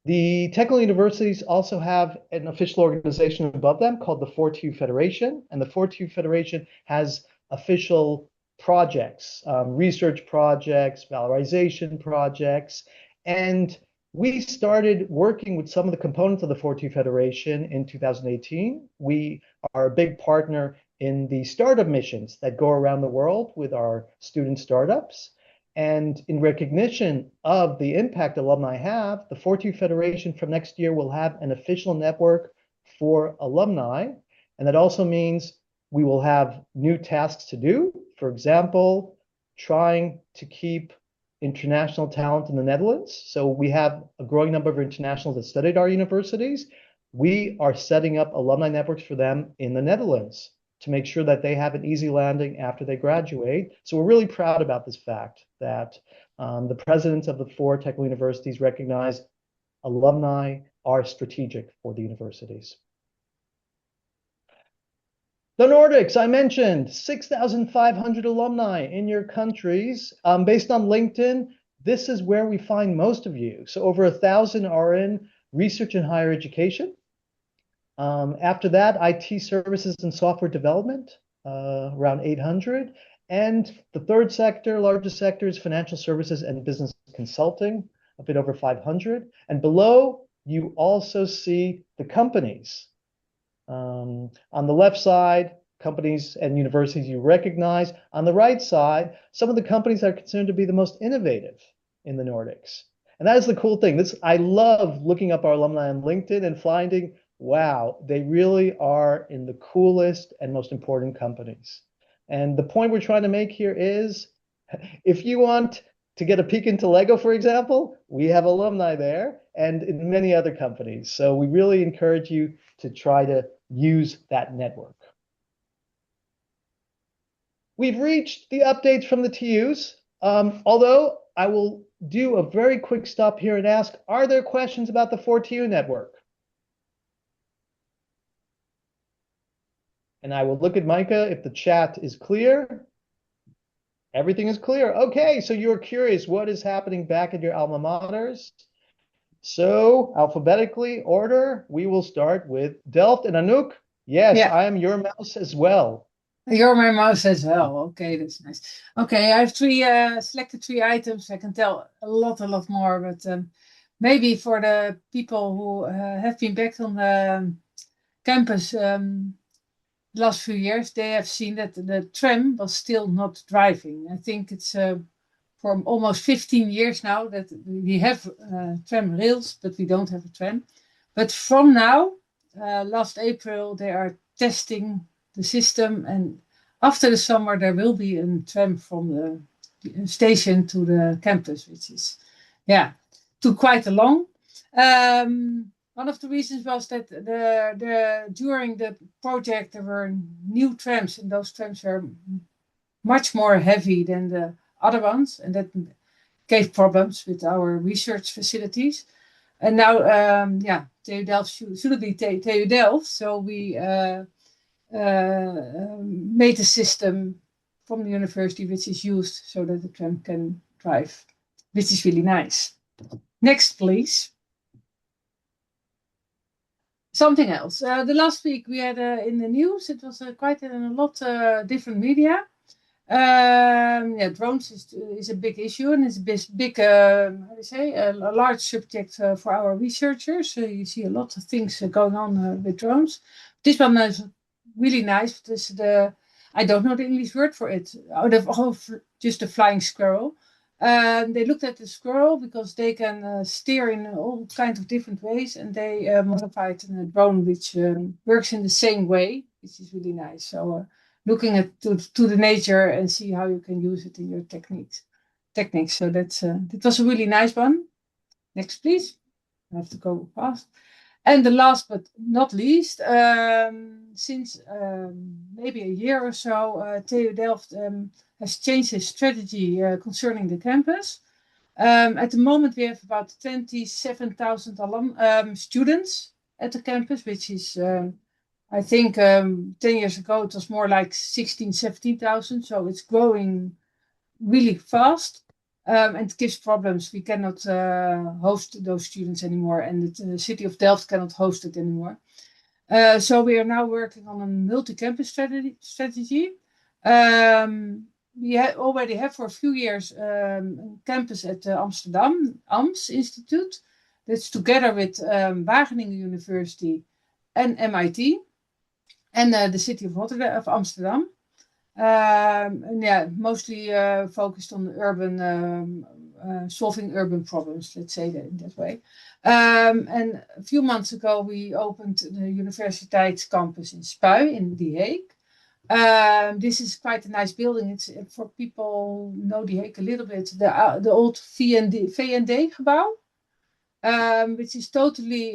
The technical universities also have an official organization above them called the 4TU Federation, and the 4TU Federation has official projects, research projects, valorization projects, and we started working with some of the components of the 4TU Federation in 2018. We are a big partner in the startup missions that go around the world with our student startups. And in recognition of the impact alumni have, the 4TU Federation from next year will have an official network for alumni. And that also means we will have new tasks to do. For example, trying to keep international talent in the Netherlands. So we have a growing number of internationals that studied our universities. We are setting up alumni networks for them in the Netherlands to make sure that they have an easy landing after they graduate. So we're really proud about this fact that the presidents of the 4 technical universities recognize alumni are strategic for the universities. The Nordics, I mentioned 6,500 alumni in your countries. Based on LinkedIn, this is where we find most of you. So over 1,000 are in research and higher education. After that, IT services and software development, around 800. And the third sector, largest sector, is financial services and business consulting, a bit over 500. And below, you also see the companies. On the left side, companies and universities you recognize. On the right side, some of the companies that are considered to be the most innovative in the Nordics. And that is the cool thing. I love looking up our alumni on LinkedIn and finding wow, they really are in the coolest and most important companies. And the point we're trying to make here is, if you want to get a peek into Lego, for example, we have alumni there and in many other companies. So we really encourage you to try to use that network. We've reached the updates from the TUs, although I will do a very quick stop here and ask, are there questions about the 4TU network? And I will look at Micah if the chat is clear. Everything is clear. Okay, so you're curious what is happening back at your alma maters. So alphabetically order, we will start with Delft and Anouk. Yes, Yeah. I am your mouse as well. You're my mouse as well. Okay, that's nice. Okay, I have selected 3 items. I can tell a lot more, but maybe for the people who have been back on the campus the last few years, they have seen that the tram was still not driving. I think it's for almost 15 years now that we have tram rails, but we don't have a tram. But from now, last April, they are testing the system, and after the summer there will be a tram from the station to the campus, which is took quite a long. One of the reasons was that during the project there were new trams, and those trams were much more heavy than the other ones, and that gave problems with our research facilities. And now, TU Delft should be TU Delft, so we made a system from the university which is used so that the tram can drive, which is really nice. Next, please. Something else. The last week we had in the news, it was quite in a lot different media. Drones is a big issue, and it's a big a large subject for our researchers. You see a lot of things going on with drones. This one is really nice. This I don't know the English word for it. Just a flying squirrel. They looked at the squirrel because they can steer in all kinds of different ways, and they modified a drone which works in the same way, which is really nice. So looking at to the nature and see how you can use it in your techniques. So that was a really nice one. Next, please. I have to go fast. And the last but not least, since maybe a year or so, TU Delft has changed its strategy concerning the campus. At the moment, we have about 27,000 students at the campus, which is, I think 10 years ago, it was more like 16, 17,000. So it's growing really fast. And it gives problems. We cannot host those students anymore, and the city of Delft cannot host it anymore. So we are now working on a multi-campus strategy. We already have for a few years a campus at Amsterdam, AMS Institute. That's together with Wageningen University and MIT and the city of Rotterdam, of Amsterdam. Mostly focused on urban solving urban problems, let's say that way. And a few months ago, we opened the Universiteits campus in Spui in The Hague. This is quite a nice building. It's for people who know The Hague a little bit. The old V&D gebouw, which is totally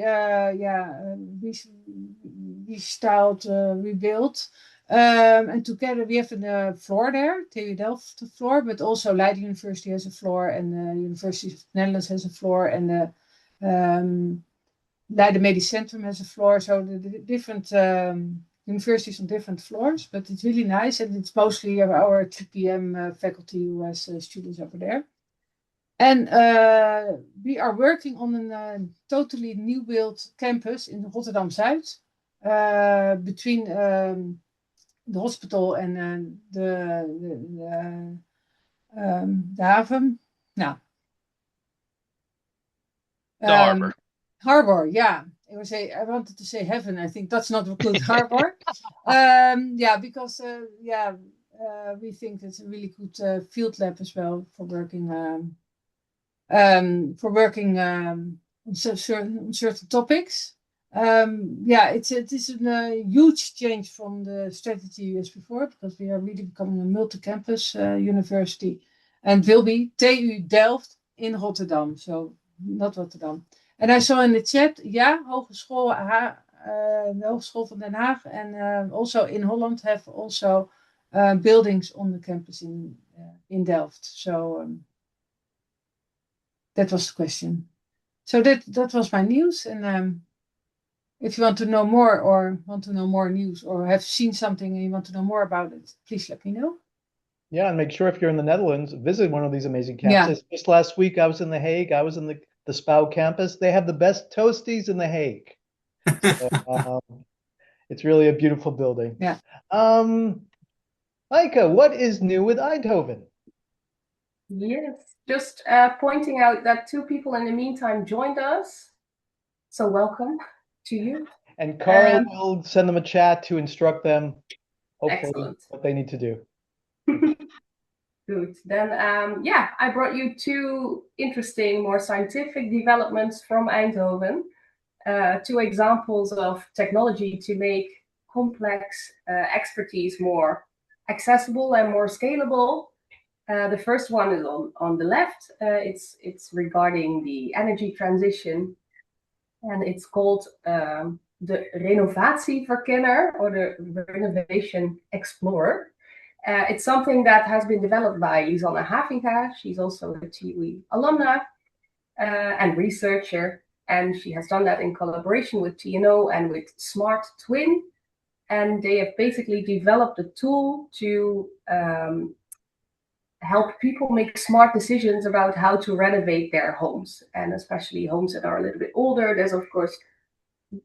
restyled, rebuilt. And together we have a floor there, TU Delft floor, but also Leiden University has a floor, and the University of the Netherlands has a floor, and the Leiden Medisch Centrum has a floor. So the different universities on different floors, but it's really nice, and it's mostly our TPM faculty who has students over there. And we are working on a totally new built campus in Rotterdam Zuid, between the hospital and the haven. No. The harbor. Harbor, yeah. I wanted to say heaven. I think that's not a good harbor. Because we think it's a really good field lab as well for working on certain topics. Yeah, it is a huge change from the strategy years before, because we are really becoming a multi-campus university, and will be TU Delft in Rotterdam, so not Rotterdam. And I saw in the chat, yeah, the Hogeschool van Den Haag and also in Holland have also buildings on the campus in Delft. So that was the question. So that was my news, and if you want to know more or want to know more news or have seen something and you want to know more about it, please let me know. Yeah, and make sure if you're in the Netherlands, visit one of these amazing Yeah. campuses. Just last week, I was in The Hague. I was in the Spouw campus. They have the best toasties in The Hague. So, it's really a beautiful building. Yeah. Maika, what is new with Eindhoven? Yes, just pointing out that 2 people in the meantime joined us. So welcome to you. And Carl will send them a chat to instruct them, hopefully, Excellent. what they need to do. Good. Then, yeah, I brought you 2 interesting, more scientific developments from Eindhoven. 2 examples of technology to make complex expertise more accessible and more scalable. The first one is on the left. It's regarding the energy transition, and it's called the Renovatieverkenner, or the Renovation Explorer. It's something that has been developed by Lisanne Havinga. She's also a TUI alumna and researcher, and she has done that in collaboration with TNO and with Smart Twin. And they have basically developed a tool to help people make smart decisions about how to renovate their homes, and especially homes that are a little bit older. There's, of course,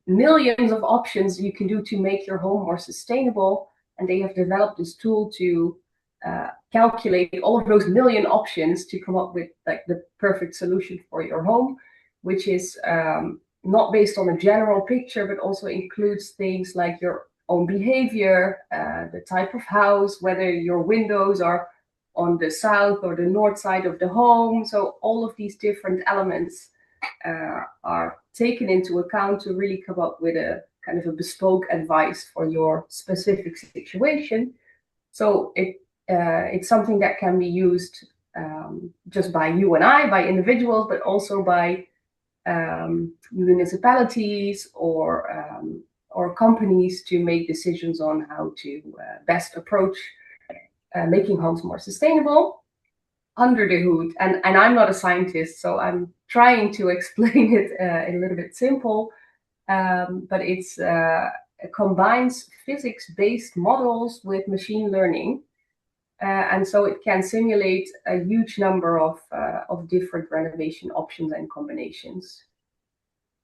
millions of options you can do to make your home more sustainable, and they have developed this tool to calculate all of those million options to come up with like the perfect solution for your home, which is not based on a general picture, but also includes things like your own behavior, the type of house, whether your windows are on the south or the north side of the home. So all of these different elements are taken into account to really come up with a kind of a bespoke advice for your specific situation. So it's something that can be used just by you and I, by individuals, but also by municipalities or companies to make decisions on how to best approach making homes more sustainable under the hood. And I'm not a scientist, so I'm trying to explain it in a little bit simple, but it combines physics-based models with machine learning. And so it can simulate a huge number of different renovation options and combinations.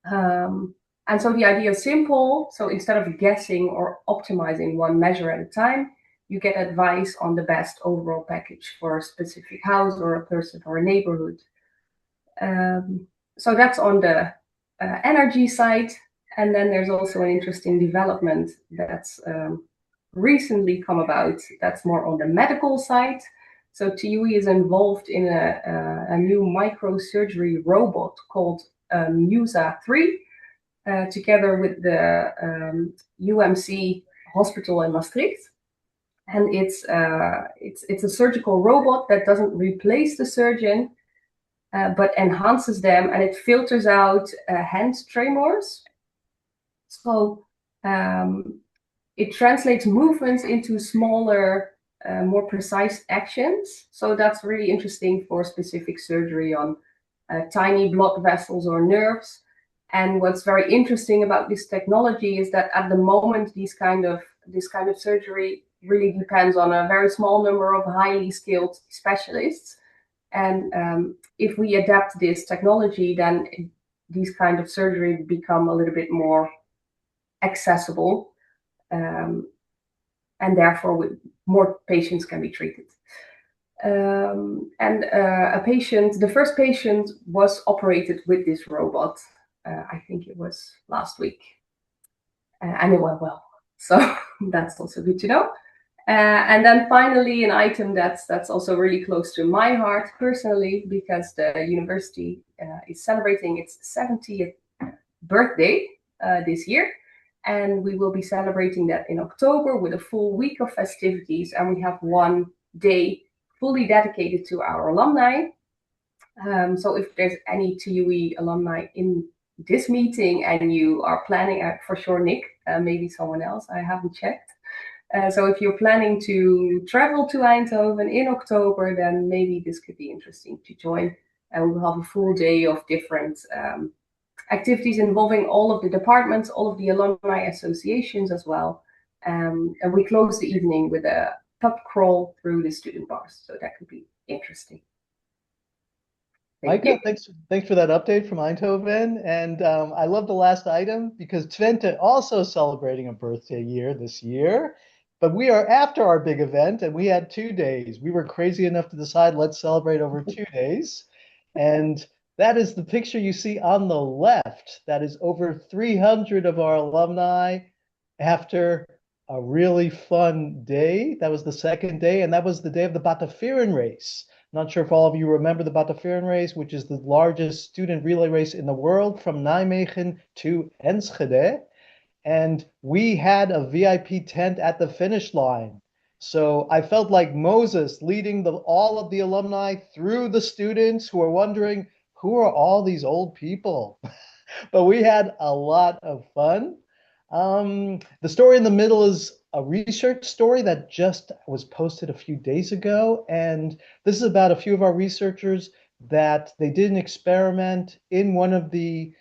And so the idea is simple. So instead of guessing or optimizing one measure at a time, you get advice on the best overall package for a specific house or a person or a neighborhood. So that's on the energy side. And then there's also an interesting development that's recently come about that's more on the medical side. So TUI is involved in a new microsurgery robot called Musa 3, together with the UMC hospital in Maastricht. And it's a surgical robot that doesn't replace the surgeon, but enhances them, and it filters out hand tremors. So it translates movements into smaller, more precise actions. So that's really interesting for specific surgery on tiny blood vessels or nerves. And what's very interesting about this technology is that at the moment, this kind of surgery really depends on a very small number of highly skilled specialists. And if we adapt this technology, then these kind of surgery become a little bit more accessible, and therefore more patients can be treated. The first patient was operated with this robot. I think it was last week, and it went well. So that's also good to know. And then finally, an item that's also really close to my heart personally, because the university is celebrating its 70th birthday. this year. And we will be celebrating that in October with a full week of festivities. And we have one day fully dedicated to our alumni. So if there's any TUE alumni in this meeting and you are planning, for sure, Nick, maybe someone else, I haven't checked. So if you're planning to travel to Eindhoven in October, then maybe this could be interesting to join. And we will have a full day of different activities involving all of the departments, all of the alumni associations as well. And we close the evening with a pub crawl through the student bars. So that could be interesting. Micah, thanks for that update from Eindhoven. And I love the last item because Twente also celebrating a birthday year this year. But we are after our big event and we had 2 days. We were crazy enough to decide let's celebrate over 2 days. And that is the picture you see on the left. That is over 300 of our alumni after a really fun day. That was the second day, and that was the day of the Batavieren race. Not sure if all of you remember the Batavieren race, which is the largest student relay race in the world from Nijmegen to Enschede. And we had a VIP tent at the finish line. So I felt like Moses leading all of the alumni through the students who are wondering, who are all these old people? But we had a lot of fun. The story in the middle is a research story that just was posted a few days ago. And this is about a few of our researchers that they did an experiment in one of the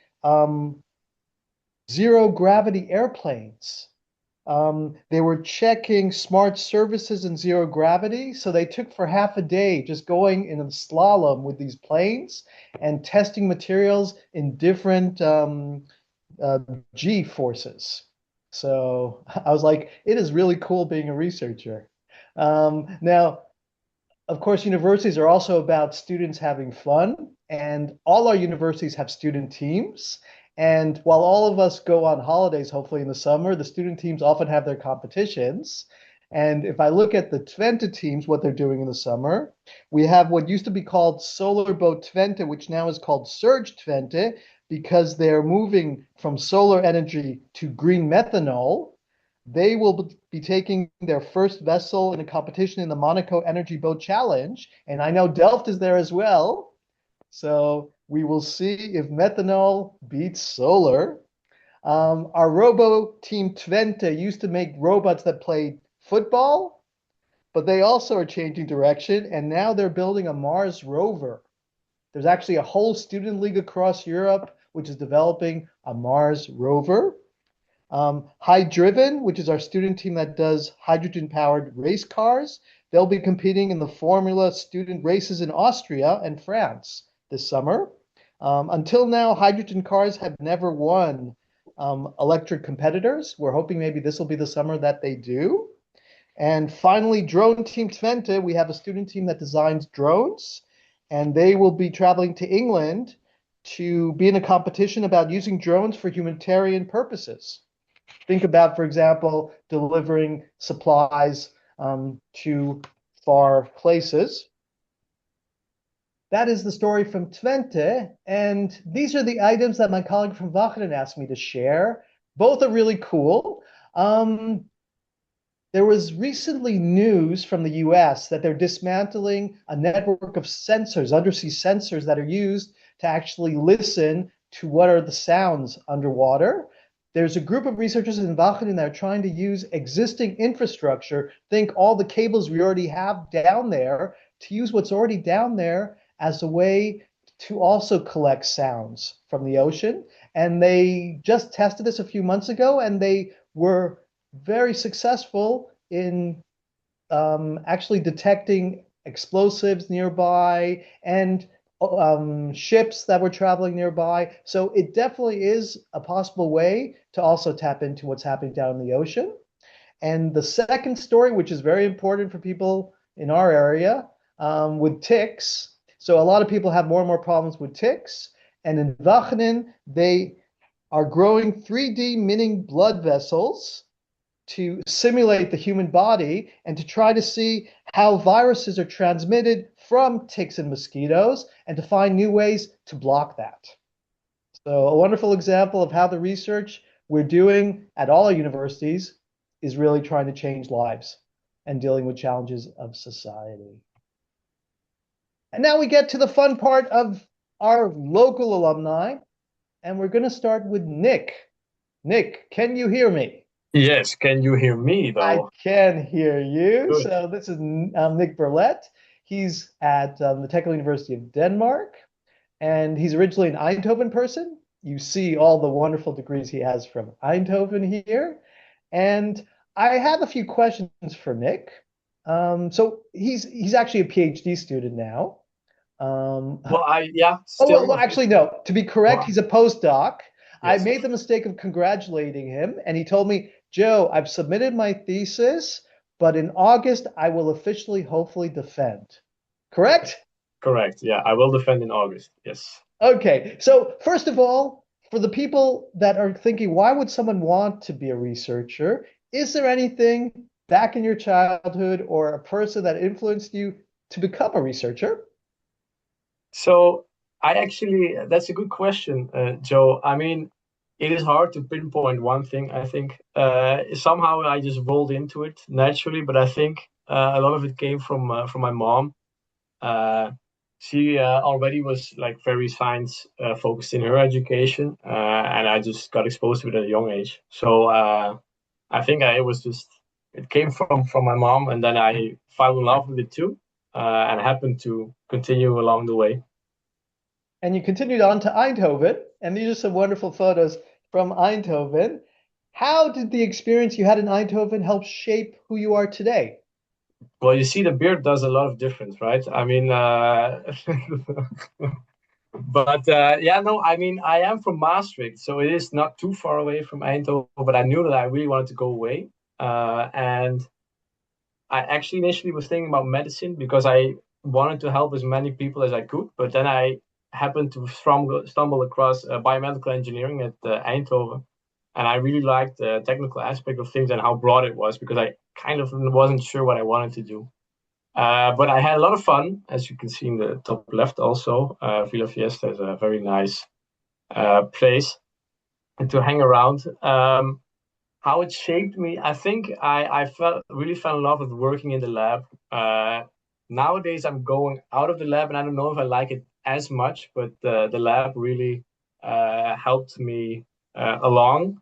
zero gravity airplanes. They were checking smart services in zero gravity. So they took for half a day just going in a slalom with these planes and testing materials in different G forces. So I was like, it is really cool being a researcher. Now, of course, universities are also about students having fun, and all our universities have student teams. And while all of us go on holidays, hopefully in the summer, the student teams often have their competitions. And if I look at the Twente teams, what they're doing in the summer, we have what used to be called Solar Boat Twente, which now is called Surge Twente, because they're moving from solar energy to green methanol. They will be taking their first vessel in a competition in the Monaco Energy Boat Challenge. And I know Delft is there as well. So we will see if methanol beats solar. Our robo team Twente used to make robots that played football, but they also are changing direction. And now they're building a Mars rover. There's actually a whole student league across Europe which is developing a Mars rover. Hydriven, which is our student team that does hydrogen-powered race cars, they'll be competing in the Formula student races in Austria and France this summer. Until now, hydrogen cars have never won electric competitors. We're hoping maybe this will be the summer that they do. And finally, Drone Team Twente, we have a student team that designs drones, and they will be traveling to England to be in a competition about using drones for humanitarian purposes. Think about, for example, delivering supplies to far places. That is the story from Twente, and these are the items that my colleague from Wageningen asked me to share. Both are really cool. There was recently news from the US that they're dismantling a network of sensors, undersea sensors that are used to actually listen to what are the sounds underwater. There's a group of researchers in Wageningen that are trying to use existing infrastructure, think all the cables we already have down there, to use what's already down there as a way to also collect sounds from the ocean. And they just tested this a few months ago, and they were very successful in actually detecting explosives nearby and ships that were traveling nearby. So it definitely is a possible way to also tap into what's happening down in the ocean. And the second story, which is very important for people in our area, with ticks. So a lot of people have more and more problems with ticks. And in Wageningen, they are growing 3D minning blood vessels to simulate the human body and to try to see how viruses are transmitted from ticks and mosquitoes and to find new ways to block that. So a wonderful example of how the research we're doing at all our universities is really trying to change lives and dealing with challenges of society. And now we get to the fun part of our local alumni, and we're going to start with Nick. Nick, can you hear me? Yes, can you hear me I though? can hear you. Good. So this is Nick Burlett. He's at the Technical University of Denmark, and he's originally an Eindhoven person. You see all the wonderful degrees he has from Eindhoven here. And I have a few questions for Nick. So he's actually a PhD student now. Well, Oh, still. well, actually, no. To be correct, he's a postdoc. I Yes. made the mistake of congratulating him, and he told me, Joe, I've submitted my thesis, but in August I will officially, hopefully, defend. Correct? Correct. Yeah, I will defend in August. Yes. Okay. So, first of all, for the people that are thinking, why would someone want to be a researcher? Is there anything back in your childhood or a person that influenced you to become a researcher? So that's a good question, Joe. I mean, it is hard to pinpoint one thing. I think somehow I just rolled into it naturally, but I think a lot of it came from my mom. Uh, she already was like very science focused in her education, and I just got exposed to it at a young age. So it came from my mom, and then I fell in love with it too, and happened to continue along the way. And you continued on to Eindhoven, and these are some wonderful photos from Eindhoven. How did the experience you had in Eindhoven help shape who you are today? Well, you see, the beard does a lot of difference, right? I mean, but yeah, no, I mean, I am from Maastricht, so it is not too far away from Eindhoven, but I knew that I really wanted to go away. And I actually initially was thinking about medicine because I wanted to help as many people as I could, but then I happened to stumble across biomedical engineering at Eindhoven. And I really liked the technical aspect of things and how broad it was because I kind of wasn't sure what I wanted to do. But I had a lot of fun, as you can see in the top left also. Villa Fiesta is a very nice place to hang around. How it shaped me, I think I really fell in love with working in the lab. Nowadays, I'm going out of the lab, and I don't know if I like it as much, but the lab really helped me along.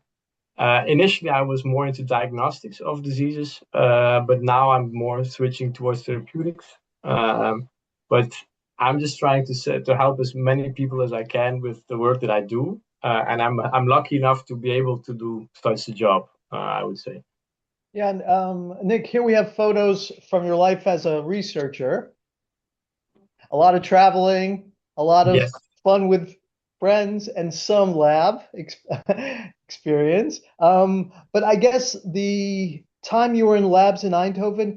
Initially, I was more into diagnostics of diseases, but now I'm more switching towards therapeutics. But I'm just trying to help as many people as I can with the work that I do, and I'm lucky enough to be able to do such a job. I would say. Yeah, and Nick, here we have photos from your life as a researcher. A lot of traveling, a lot of Yes. fun with friends, and some lab experience. But I guess the time you were in labs in Eindhoven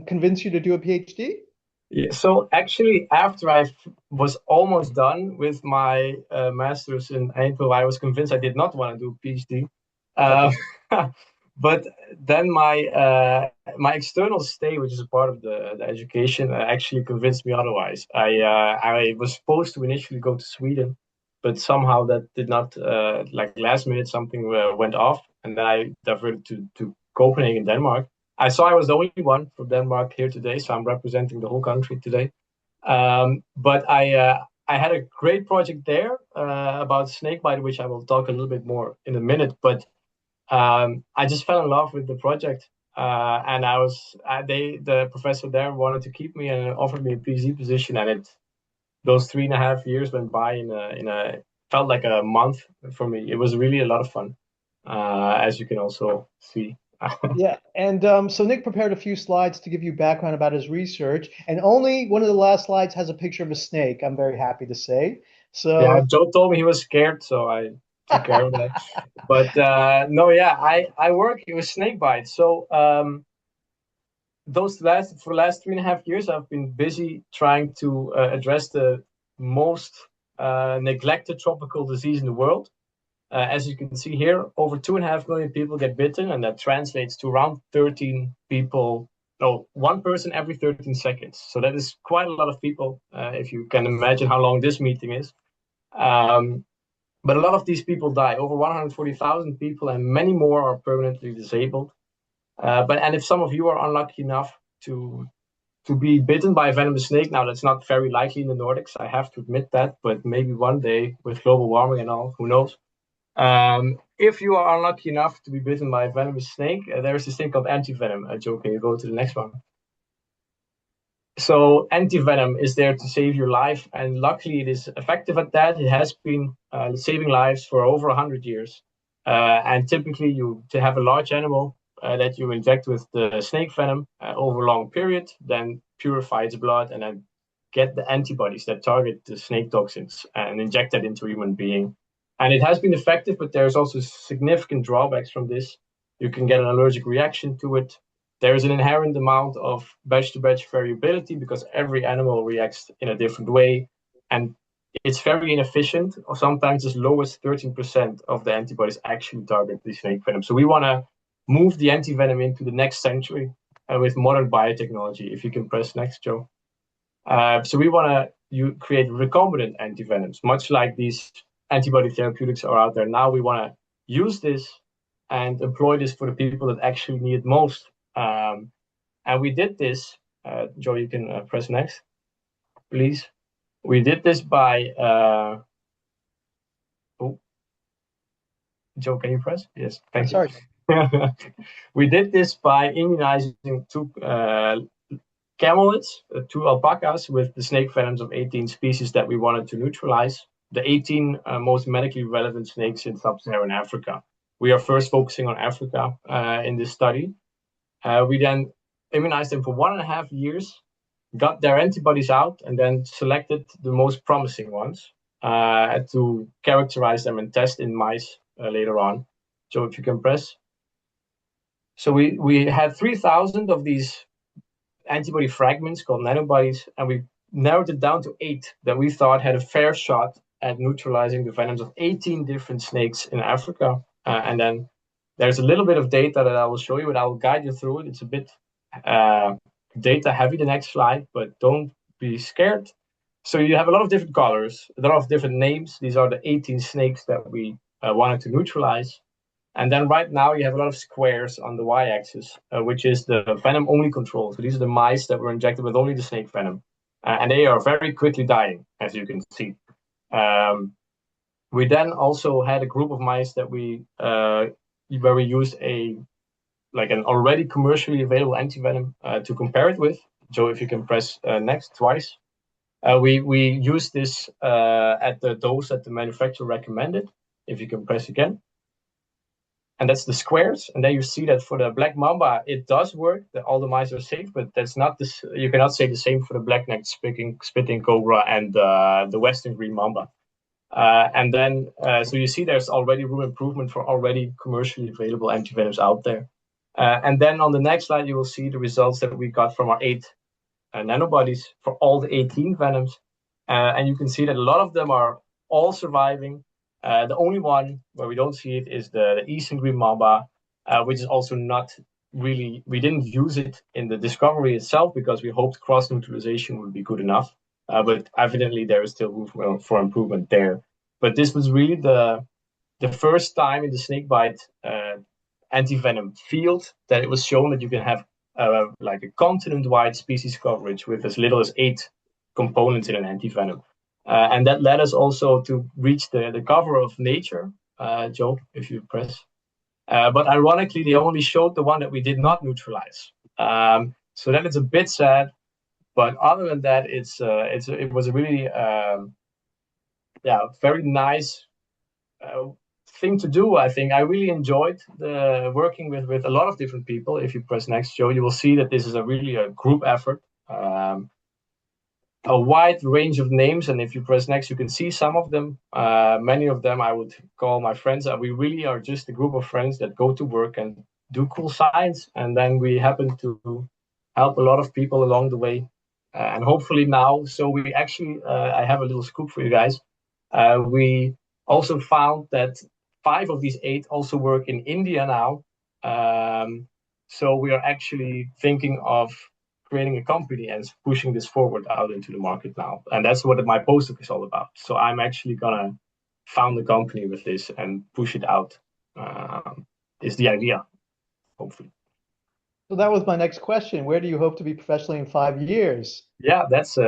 convinced you to do a PhD? Yeah, so actually, after I was almost done with my master's in Eindhoven, I was convinced I did not want to do a PhD. But then my external stay, which is a part of the education, actually convinced me otherwise. I was supposed to initially go to Sweden, but somehow that did not like last minute something went off, and then I diverted to Copenhagen, Denmark. I saw I was the only one from Denmark here today, so I'm representing the whole country today. But I had a great project there about snakebite, which I will talk a little bit more in a minute. But I just fell in love with the project, and the professor there wanted to keep me and offered me a PhD position, and those 3.5 years went by in a felt like a month for me. It was really a lot of fun, as you can also see. Yeah, and so Nick prepared a few slides to give you background about his research, and only one of the last slides has a picture of a snake, I'm very happy to say. So Yeah, Joe told me he was scared, so I took care of that. But no, yeah, I work with snake bites. So for the last 3.5 years, I've been busy trying to address the most neglected tropical disease in the world. As you can see here, over 2.5 million people get bitten, and that translates to around 13 people. No, one person every 13 seconds. So that is quite a lot of people, if you can imagine how long this meeting is. But a lot of these people die, over 140,000 people, and many more are permanently disabled. And if some of you are unlucky enough to be bitten by a venomous snake, now that's not very likely in the Nordics, I have to admit that, but maybe one day with global warming and all, who knows? If you are unlucky enough to be bitten by a venomous snake, there's this thing called antivenom. Joe, can you go to the next one? So antivenom is there to save your life, and luckily it is effective at that. It has been saving lives for over 100 years. And typically to have a large animal that you inject with the snake venom over a long period, then purify its blood and then get the antibodies that target the snake toxins and inject that into a human being. And it has been effective, but there's also significant drawbacks from this. You can get an allergic reaction to it. There is an inherent amount of batch to batch variability because every animal reacts in a different way. And it's very inefficient, or sometimes as low as 13% of the antibodies actually target the snake venom. So we want to move the antivenom into the next century with modern biotechnology. If you can press next, Joe. So we want to create recombinant antivenoms, much like these antibody therapeutics are out there now. We want to use this and employ this for the people that actually need it most. And we did this, Joe, you can press next, please. We did this by, Joe, can you press? Yes, thank you. We did this by immunizing two camelids, two alpacas with the snake venoms of 18 species that we wanted to neutralize, the 18 most medically relevant snakes in sub-Saharan Africa. We are first focusing on Africa in this study. We then immunized them for 1.5 years, got their antibodies out, and then selected the most promising ones to characterize them and test in mice later on. So if you can press. So we had 3,000 of these antibody fragments called nanobodies, and we narrowed it down to 8 that we thought had a fair shot at neutralizing the venoms of 18 different snakes in Africa. And then there's a little bit of data that I will show you, but I will guide you through it. It's a bit data heavy, the next slide, but don't be scared. So you have a lot of different colors, a lot of different names. These are the 18 snakes that we wanted to neutralize. And then right now you have a lot of squares on the y-axis, which is the venom-only control. So these are the mice that were injected with only the snake venom. And they are very quickly dying, as you can see. We then also had a group of mice that where we used an already commercially available antivenom to compare it with. Joe, if you can press next twice. We used this at the dose that the manufacturer recommended. If you can press again. And that's the squares. And then you see that for the black mamba, it does work, that all the mice are safe, but that's not this. You cannot say the same for the black-necked spitting cobra and the western green mamba. So you see there's already room improvement for already commercially available antivenoms out there. And then on the next slide, you will see the results that we got from our 8 nanobodies for all the 18 venoms. And you can see that a lot of them are all surviving. The only one where we don't see it is the eastern green mamba, which is also not really, we didn't use it in the discovery itself because we hoped cross-neutralization would be good enough. But evidently there is still room for improvement there. But this was really the first time in the snakebite antivenom field that it was shown that you can have like a continent-wide species coverage with as little as 8 components in an antivenom. And that led us also to reach the cover of Nature, Joe, if you press. But ironically, they only showed the one that we did not neutralize. So that is a bit sad. But other than that, it was a really very nice thing to do. I think I really enjoyed working with a lot of different people. If you press next, Joe, you will see that this is really a group effort. A wide range of names, and if you press next, you can see some of them. Many of them I would call my friends. We really are just a group of friends that go to work and do cool science, and then we happen to help a lot of people along the way. And hopefully now, so we actually, I have a little scoop for you guys. We also found that 5 of these 8 also work in India now. So we are actually thinking of creating a company and pushing this forward out into the market now. And that's what my postdoc is all about. So I'm actually going to found a company with this and push it out. Is the idea, hopefully. So that was my next question. Where do you hope to be professionally in 5 years? Yeah, that's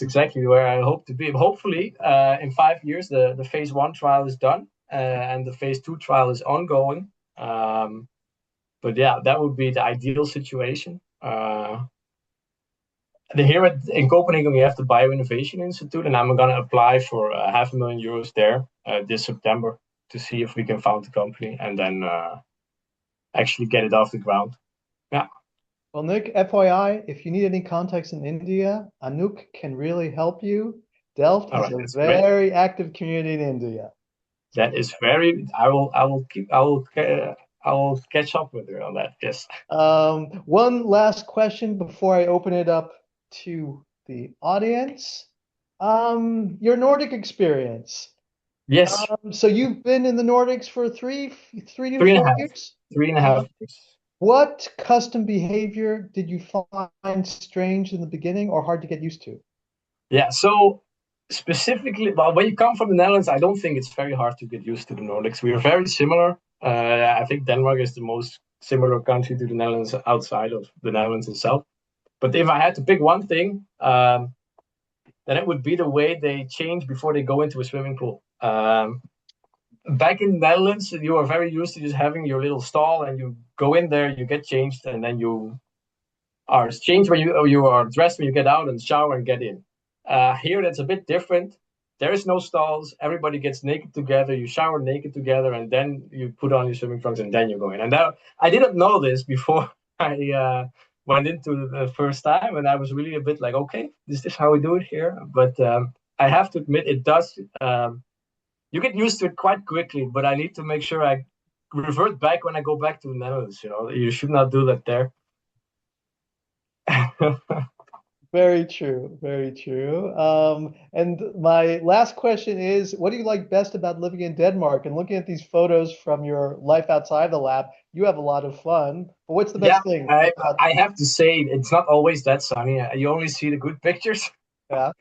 exactly where I hope to be. Hopefully, in 5 years, the phase 1 trial is done, and the phase 2 trial is ongoing. But yeah, that would be the ideal situation. Here in Copenhagen, we have the Bio-Innovation Institute, and I'm going to apply for €500,000 there this September to see if we can found the company and then actually get it off the ground. Yeah. Well, Nick, FYI, if you need any contacts in India, Anouk can really help you. Delft has a very active community in India. That is very. I will catch up with her on that. Yes. One last question before I open it up to the audience. Your Nordic experience. Yes. So you've been in the Nordics for three to 4 years? 3.5 years. What custom behavior did you find strange in the beginning or hard to get used to? Yeah, so specifically, well, when you come from the Netherlands, I don't think it's very hard to get used to the Nordics. We are very similar. I think Denmark is the most similar country to the Netherlands outside of the Netherlands itself. But if I had to pick one thing, then it would be the way they change before they go into a swimming pool. Back in the Netherlands, you are very used to just having your little stall, and you go in there, you get changed, and then you are changed when you are dressed when you get out and shower and get in. Here, that's a bit different. There is no stalls. Everybody gets naked together. You shower naked together, and then you put on your swimming trunks, and then you go in. And I didn't know this before I went into the first time, and I was really a bit like, okay, is this how we do it here? But I have to admit, it does. You get used to it quite quickly, but I need to make sure I revert back when I go back to the Netherlands. You should not do that there. Very true, very true. And my last question is, what do you like best about living in Denmark? And looking at these photos from your life outside the lab, you have a lot of fun. But what's the best thing? I have to say, it's not always that sunny. You only see the good pictures. Yeah.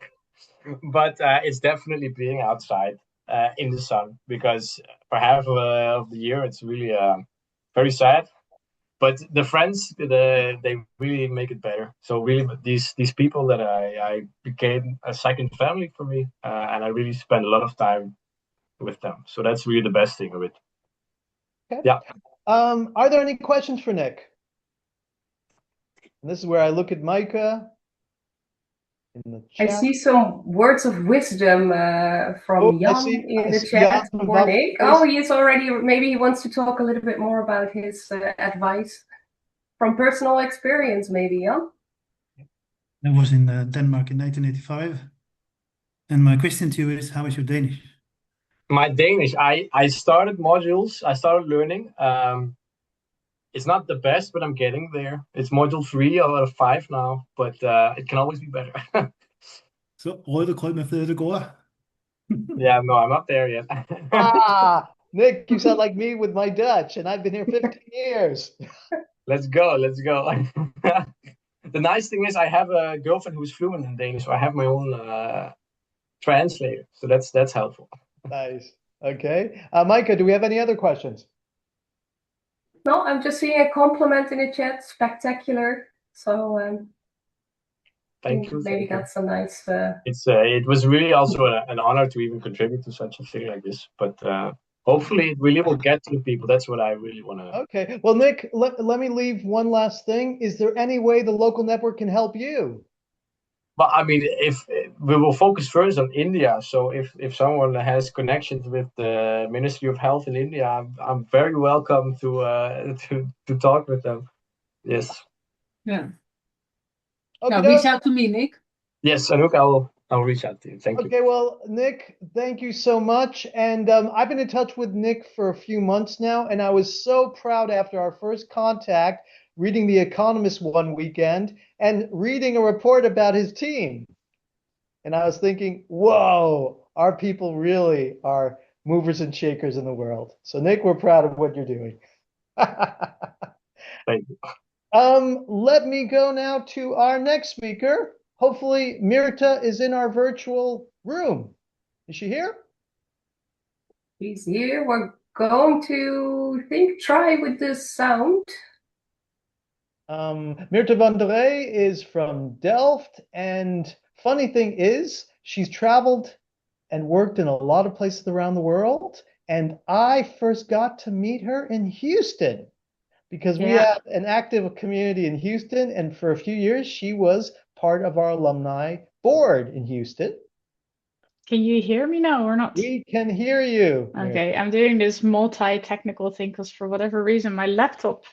But it's definitely being outside in the sun, because for half of the year, it's really very sad. But the friends, they really make it better. So really, these people that I became a second family for me, and I really spend a lot of time with them. So that's really the best thing of it. Okay. Yeah. Are there any questions for Nick? And this is where I look at Micah in the chat. I see some words of wisdom from Jan in the chat for Nick. Oh, he's already, maybe he wants to talk a little bit more about his advice from personal experience, maybe, Jan? I was in Denmark in 1985. And my question to you is, how is your Danish? My Danish, I started modules. I started learning. It's not the best, but I'm getting there. It's module 3 out of 5 now, but it can always be better. So, rødgrød med flødegård. Yeah, no, I'm not there yet. Nick, you sound like me with my Dutch, and I've been here 15 years. Let's go. The nice thing is I have a girlfriend who's fluent in Danish, so I have my own translator. So that's helpful. Nice. Okay. Micah, do we have any other questions? No, I'm just seeing a compliment in the chat. Spectacular. So thank you. Maybe that's a nice. It was really also an honor to even contribute to such a thing like this. But hopefully, it really will get to the people. That's what I really want to. Okay. Well, Nick, let me leave one last thing. Is there any way the local network can help you? Well, I mean, if we will focus first on India, so if someone has connections with the Ministry of Health in India, I'm very welcome to talk with them. Yes. Yeah. Okay, now reach out to me, Nick. Yes, Anouk, I'll reach out to you. Thank you. Okay, well, Nick, thank you so much. And I've been in touch with Nick for a few months now, and I was so proud after our first contact, reading The Economist one weekend and reading a report about his team. And I was thinking, whoa, our people really are movers and shakers in the world. So, Nick, we're proud of what you're doing. Thank you. Let me go now to our next speaker. Hopefully, Mirta is in our virtual room. Is she here? He's here. We're going to try with the sound. Mirte van der Rey is from Delft, and funny thing is, she's traveled and worked in a lot of places around the world. And I first got to meet her in Houston because we have an active community in Houston, and for a few years she was part of our alumni board in Houston. Can you hear me now or not? We can hear you. Okay, I'm doing this multi-technical thing because for whatever reason my laptop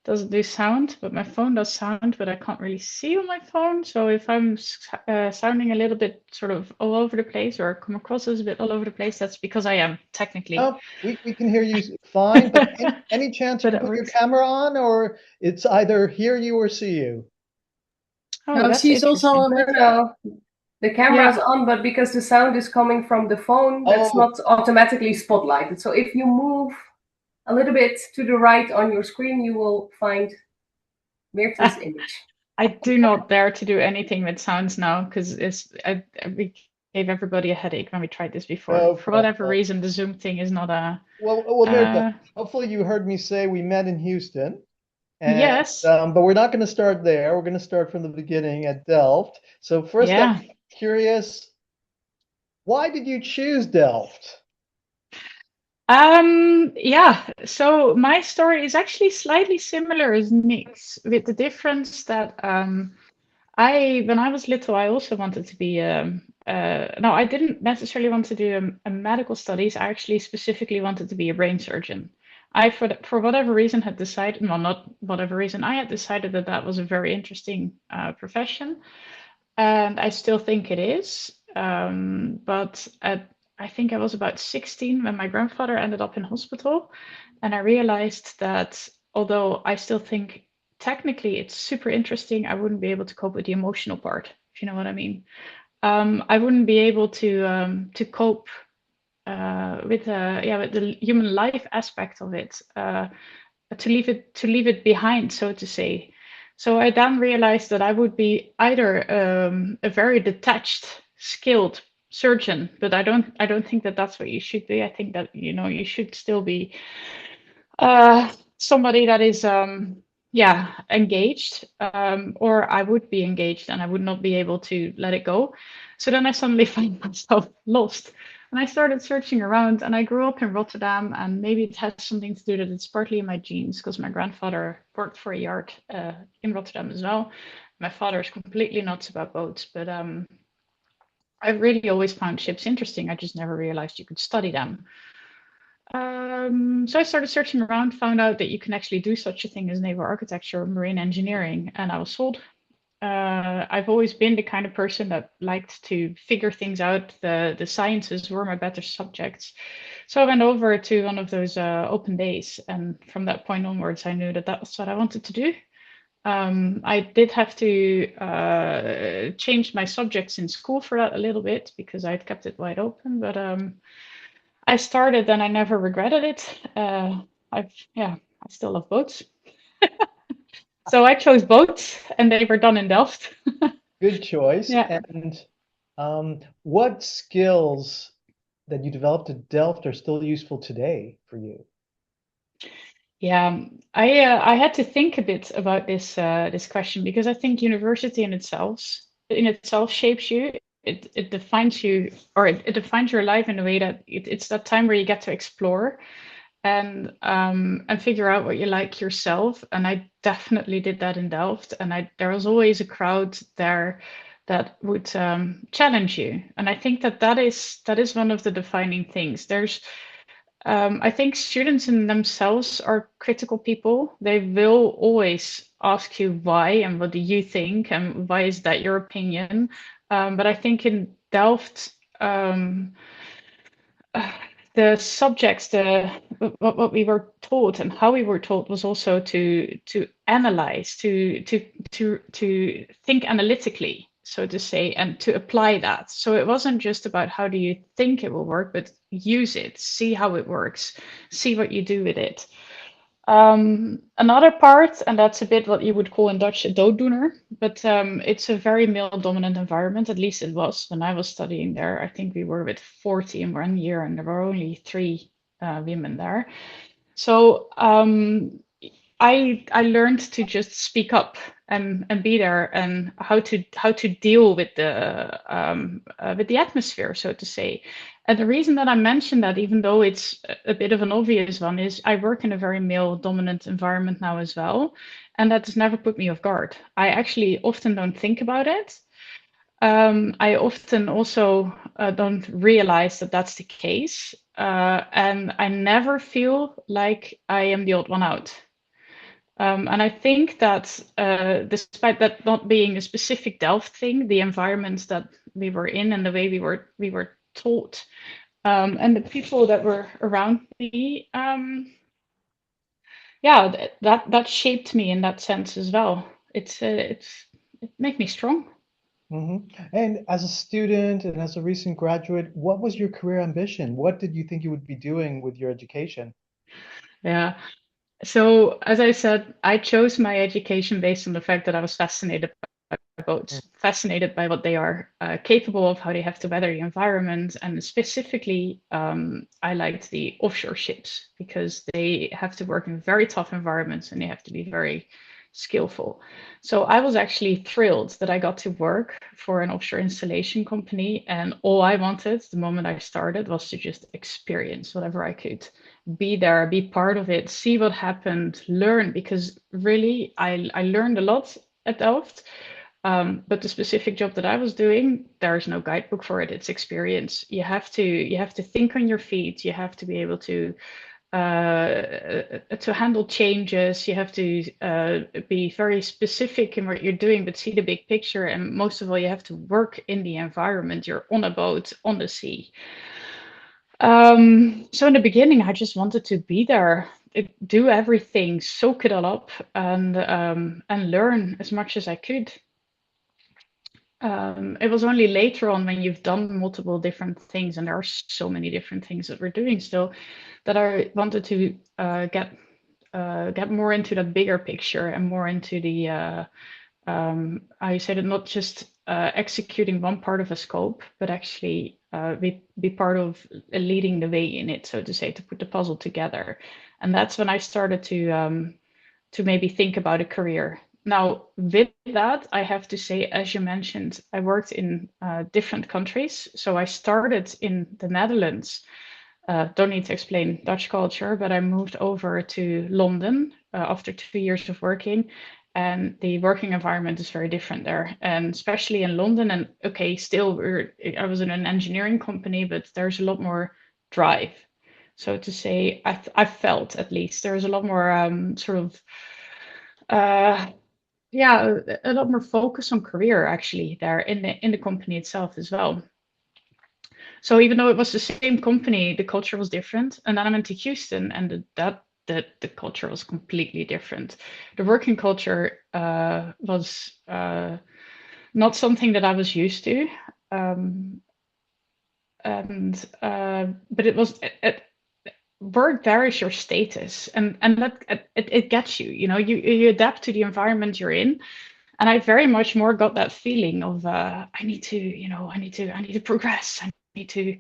doesn't do sound, but my phone does sound, but I can't really see on my phone. So if I'm sounding a little bit sort of all over the place or come across as a bit all over the place, that's because I am technically. Oh, we can hear you fine, but any chance you But can it put your works. camera on, or it's either hear you or see you? Oh, No, that's she's also interesting. No, the camera is on, but because the sound is coming from the phone, that's not automatically spotlighted. So if you move a little bit to the right on your screen, you will find Mirte's image. I do not dare to do anything with sounds now because we gave everybody a headache when we tried this before. No For whatever problem. reason, the Zoom thing is not a. Well, Mirte, hopefully you heard me say we met in Houston. And, yes. But we're not going to start there. We're going to start from the beginning at Delft. So first, I'm curious, why did you choose Delft? Yeah, so my story is actually slightly similar as Nick's, with the difference that when I was little, I also wanted to be no, I didn't necessarily want to do a medical studies. I actually specifically wanted to be a brain surgeon. I, for whatever reason, had decided, well, not whatever reason, I had decided that that was a very interesting profession, and I still think it is. But I think I was about 16 when my grandfather ended up in hospital, and I realized that although I still think technically it's super interesting, I wouldn't be able to cope with the emotional part, if you know what I mean. I wouldn't be able to cope with the human life aspect of it, to leave it behind, so to say. So I then realized that I would be either a very detached, skilled surgeon, but I don't think that that's what you should be. I think that you should still be somebody that is engaged, or I would be engaged and I would not be able to let it go. So then I suddenly find myself lost. And I started searching around, and I grew up in Rotterdam, and maybe it has something to do that it's partly in my genes because my grandfather worked for a yard in Rotterdam as well. My father is completely nuts about boats, but I really always found ships interesting. I just never realized you could study them. So I started searching around, found out that you can actually do such a thing as naval architecture or marine engineering, and I was sold. I've always been the kind of person that liked to figure things out. The sciences were my better subjects. So I went over to one of those open days, and from that point onwards, I knew that that was what I wanted to do. I did have to change my subjects in school for that a little bit because I'd kept it wide open, but I started and I never regretted it. I still love boats. So I chose boats, and they were done in Delft. Good choice. Yeah. And what skills that you developed at Delft are still useful today for you? Yeah, I had to think a bit about this question because I think university in itself shapes you. It defines you, or it defines your life in a way that it's that time where you get to explore and figure out what you like yourself. And I definitely did that in Delft. And there was always a crowd there that would challenge you. And I think that is one of the defining things. I think students in themselves are critical people. They will always ask you why and what do you think and why is that your opinion. But I think in Delft, the subjects, what we were taught and how we were taught was also to analyze, to think analytically, so to say, and to apply that. So it wasn't just about how do you think it will work, but use it, see how it works, see what you do with it. Another part, and that's a bit what you would call in Dutch a dooddoener, but it's a very male-dominant environment. At least it was when I was studying there. I think we were with 40 in 1 year, and there were only 3 women there. So I learned to just speak up and be there, and how to deal with the atmosphere, so to say. And the reason that I mention that, even though it's a bit of an obvious one, is I work in a very male-dominant environment now as well, and that has never put me off guard. I actually often don't think about it. I often also don't realize that that's the case, and I never feel like I am the odd one out. And I think that despite that not being a specific Delft thing, the environments that we were in and the way we were taught, and the people that were around me, yeah, that shaped me in that sense as well. It made me strong. And as a student and as a recent graduate, what was your career ambition? What did you think you would be doing with your education? Yeah. So as I said, I chose my education based on the fact that I was fascinated by boats, fascinated by what they are capable of, how they have to weather the environment, and specifically, I liked the offshore ships because they have to work in very tough environments and they have to be very skillful. So I was actually thrilled that I got to work for an offshore installation company, and all I wanted the moment I started was to just experience whatever I could, be there, be part of it, see what happened, learn, because really I learned a lot at Delft. But the specific job that I was doing, there's no guidebook for it. It's experience. You have to think on your feet. You have to be able to handle changes. You have to be very specific in what you're doing, but see the big picture. And most of all, you have to work in the environment. You're on a boat on the sea. So in the beginning, I just wanted to be there, do everything, soak it all up, and learn as much as I could. It was only later on, when you've done multiple different things, and there are so many different things that we're doing still, that I wanted to get more into that bigger picture and more into the I said it, not just executing one part of a scope, but actually be part of leading the way in it, so to say, to put the puzzle together. And that's when I started to maybe think about a career. Now, with that, I have to say, as you mentioned, I worked in different countries. So I started in the Netherlands. Don't need to explain Dutch culture, but I moved over to London after 2 years of working, and the working environment is very different there, and especially in London. And okay, still, I was in an engineering company, but there's a lot more drive. So to say, I felt, at least, there's a lot more sort of yeah, a lot more focus on career actually there in the company itself as well. So even though it was the same company, the culture was different. And then I went to Houston, and the culture was completely different. The working culture was not something that I was used to, but it was. Work there is your status, and that it gets you. You adapt to the environment you're in, and I very much more got that feeling of I need to progress. I need to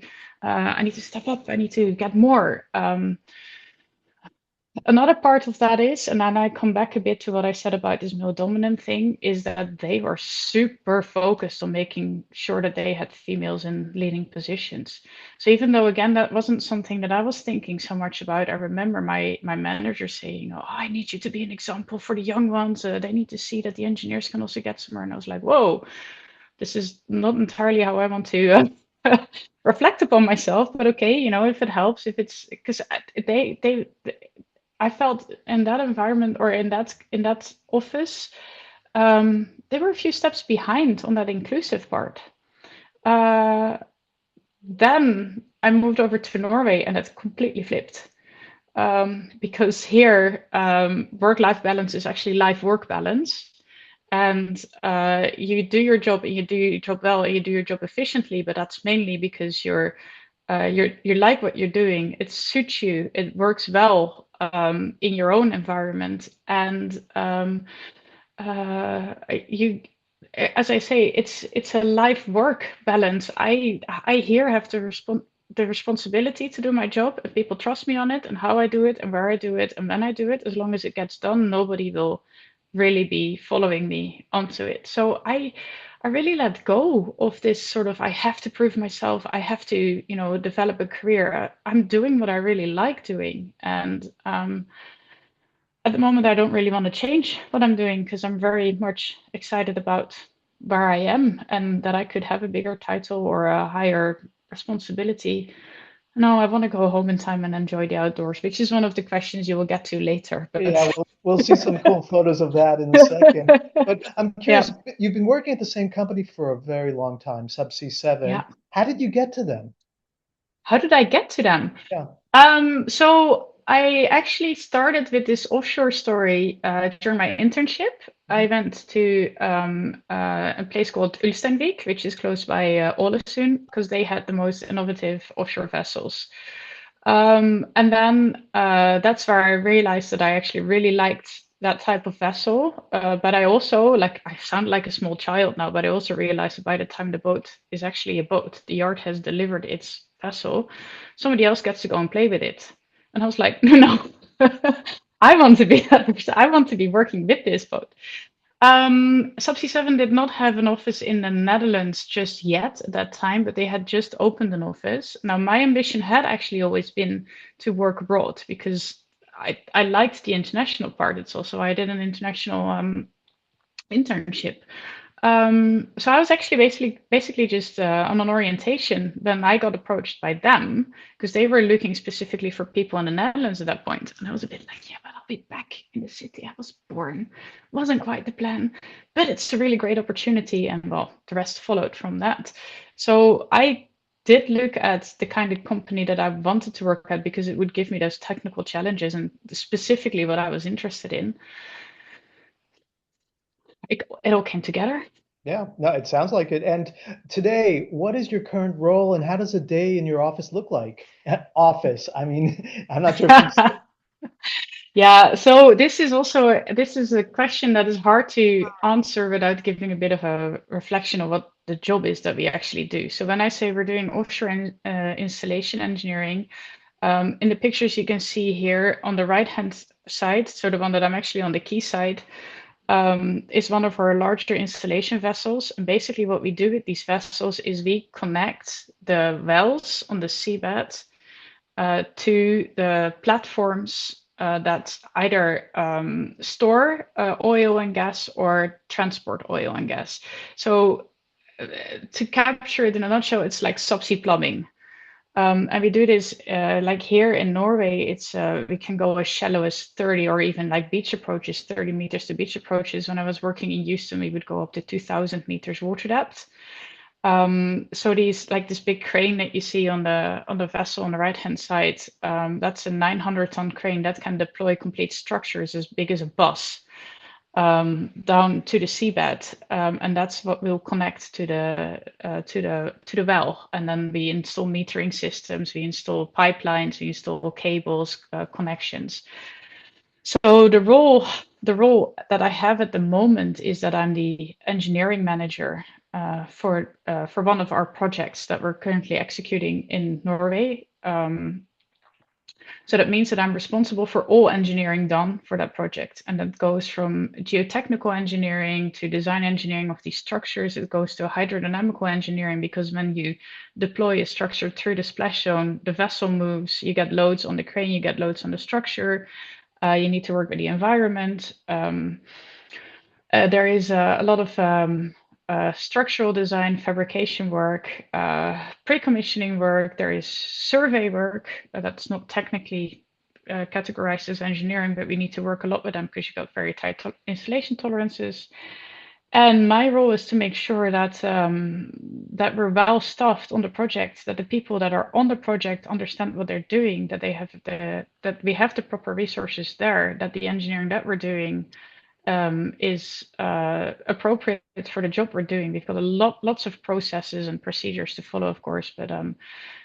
step up. I need to get more. Another part of that is, and then I come back a bit to what I said about this male dominant thing, is that they were super focused on making sure that they had females in leading positions. So even though, again, that wasn't something that I was thinking so much about, I remember my manager saying, "Oh, I need you to be an example for the young ones. They need to see that the engineers can also get somewhere." And I was like, whoa, this is not entirely how I want to reflect upon myself, but okay, if it helps, if it's because I felt in that environment, or in that office, they were a few steps behind on that inclusive part. Then I moved over to Norway, and it completely flipped. Because here, work-life balance is actually life-work balance. And you do your job, and you do your job well, and you do your job efficiently, but that's mainly because you like what you're doing. It suits you. It works well in your own environment. And you, as I say, it's a life work balance. I here have the responsibility to do my job, and people trust me on it, and how I do it, and where I do it, and when I do it. As long as it gets done, nobody will really be following me onto it. So I really let go of this sort of I have to prove myself, I have to, develop a career. I'm doing what I really like doing, and at the moment I don't really want to change what I'm doing because I'm very much excited about where I am and that I could have a bigger title or a higher responsibility. No, I want to go home in time and enjoy the outdoors, which is one of the questions you will get to later. But Yeah, we'll see some cool photos of that in a second. But I'm curious, you've been working at the same company for a very long time, Subsea 7. Yeah. How did you get to them? How did I get to them? Yeah. So I actually started with this offshore story during my internship. I went to a place called Ulsteinvik, which is close by Ålesund, because they had the most innovative offshore vessels. And then that's where I realized that I actually really liked that type of vessel. But I also, I sound like a small child now, but I also realized that by the time the boat is actually a boat, the yard has delivered its vessel, somebody else gets to go and play with it. And I was like, no, I want to be that person. I want to be working with this boat. Subsea 7 did not have an office in the Netherlands just yet at that time, but they had just opened an office. Now, my ambition had actually always been to work abroad because I liked the international part. It's also I did an international internship. So I was actually basically just on an orientation. Then I got approached by them because they were looking specifically for people in the Netherlands at that point. And I was a bit like, yeah, but I'll be back in the city. I was born. Wasn't quite the plan, but it's a really great opportunity. And well, the rest followed from that. So I did look at the kind of company that I wanted to work at because it would give me those technical challenges and specifically what I was interested in. It all came together. Yeah, no, it sounds like it. And today, what is your current role and how does a day in your office look like? Office, I mean, I'm not sure if you... Yeah, so this is a question that is hard to answer without giving a bit of a reflection of what the job is that we actually do. So when I say we're doing offshore installation engineering, in the pictures you can see here on the right-hand side, so the one that I'm actually on the quay side, is one of our larger installation vessels. And basically what we do with these vessels is we connect the wells on the seabed to the platforms that either store oil and gas or transport oil and gas. So to capture it in a nutshell, it's like subsea plumbing. And we do this like here in Norway, it's we can go as shallow as 30 or even like beach approaches, 30 meters to beach approaches. When I was working in Houston, we would go up to 2,000 meters water depth. So this big crane that you see on the vessel on the right hand side, that's a 900-ton crane that can deploy complete structures as big as a bus down to the seabed, and that's what we'll connect to the well. And then we install metering systems, we install pipelines, we install cables, connections. So the role that I have at the moment is that I'm the engineering manager for one of our projects that we're currently executing in Norway. So that means that I'm responsible for all engineering done for that project. And that goes from geotechnical engineering to design engineering of these structures. It goes to hydrodynamical engineering because when you deploy a structure through the splash zone, the vessel moves, you get loads on the crane, you get loads on the structure. You need to work with the environment. There is a lot of structural design, fabrication work, pre-commissioning work. There is survey work that's not technically categorized as engineering, but we need to work a lot with them because you've got very tight installation tolerances. And my role is to make sure that that we're well staffed on the project, that the people that are on the project understand what they're doing, that that we have the proper resources there, that the engineering that we're doing is appropriate for the job we're doing. We've got lots of processes and procedures to follow, of course, but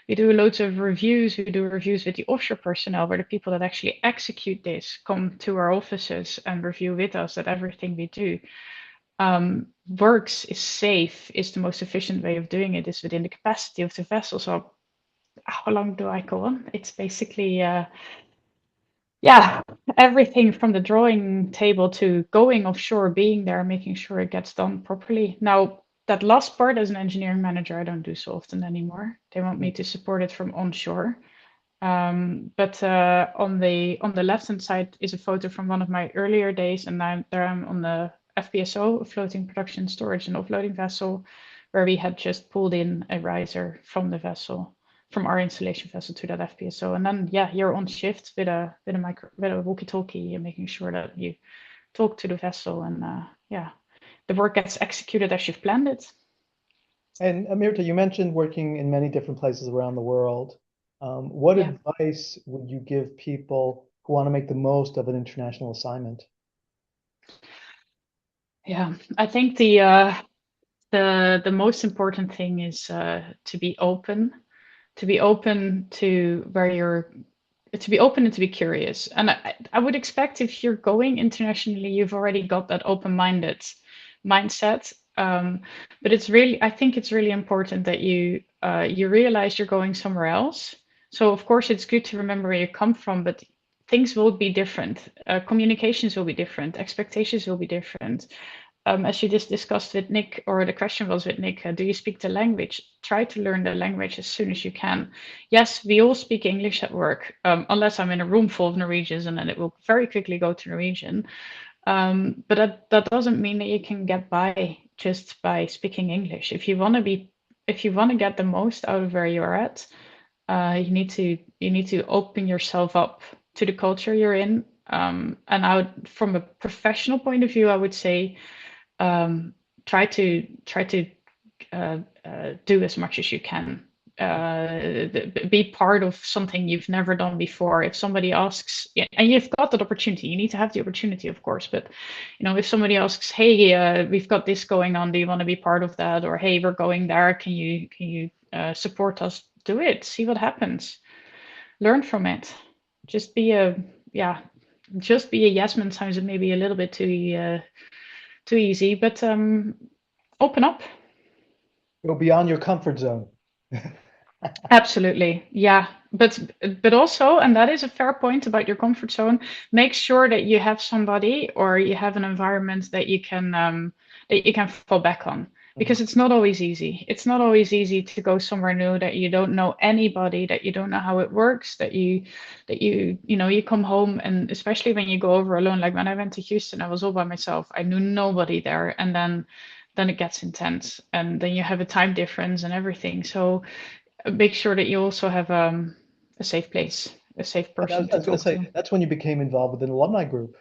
We do loads of reviews. We do reviews with the offshore personnel, where the people that actually execute this come to our offices and review with us that everything we do works, is safe, is the most efficient way of doing it, is within the capacity of the vessel. So how long do I go on? It's basically yeah, everything from the drawing table to going offshore, being there, making sure it gets done properly. Now, that last part as an engineering manager, I don't do so often anymore. They want me to support it from onshore. But on the left hand side is a photo from one of my earlier days, and there I'm on the FPSO, floating production storage and offloading vessel, where we had just pulled in a riser from the vessel, from our installation vessel to that FPSO, and then yeah, you're on shift with a walkie-talkie, and making sure that you talk to the vessel, and yeah, the work gets executed as you've planned it. And Amirta, you mentioned working in many different places around the world. What Yeah. advice would you give people who want to make the most of an international assignment? Yeah, I think the most important thing is to be open, to be open to where you're, to be open and to be curious. And I would expect if you're going internationally, you've already got that open-minded mindset. But it's really, I think it's really important that you you realize you're going somewhere else. So of course it's good to remember where you come from, but things will be different. Communications will be different. Expectations will be different. As you just discussed with Nick, or the question was with Nick, do you speak the language? Try to learn the language as soon as you can. Yes, we all speak English at work, unless I'm in a room full of Norwegians, and then it will very quickly go to Norwegian. But that doesn't mean that you can get by just by speaking English. If you want to get the most out of where you're at, you need to open yourself up to the culture you're in. And from a professional point of view, I would say try to do as much as you can. Be part of something you've never done before. If somebody asks, and you've got that opportunity, you need to have the opportunity, of course. But if somebody asks, "Hey, we've got this going on. Do you want to be part of that?" Or, "Hey, we're going there. Can you support us?" Do it. See what happens. Learn from it. Just be a yes man. Sounds maybe a little bit too easy, but open up. Go beyond your comfort zone. Absolutely, yeah. But also, and that is a fair point about your comfort zone, make sure that you have somebody, or you have an environment that you can fall back on, because it's not always easy. It's not always easy to go somewhere new that you don't know anybody, that you don't know how it works, that you you come home, and especially when you go over alone. Like when I went to Houston, I was all by myself. I knew nobody there, and then it gets intense, and then you have a time difference and everything. So make sure that you also have a safe place, a safe I person was to going to talk say, to. that's when you became involved with an alumni group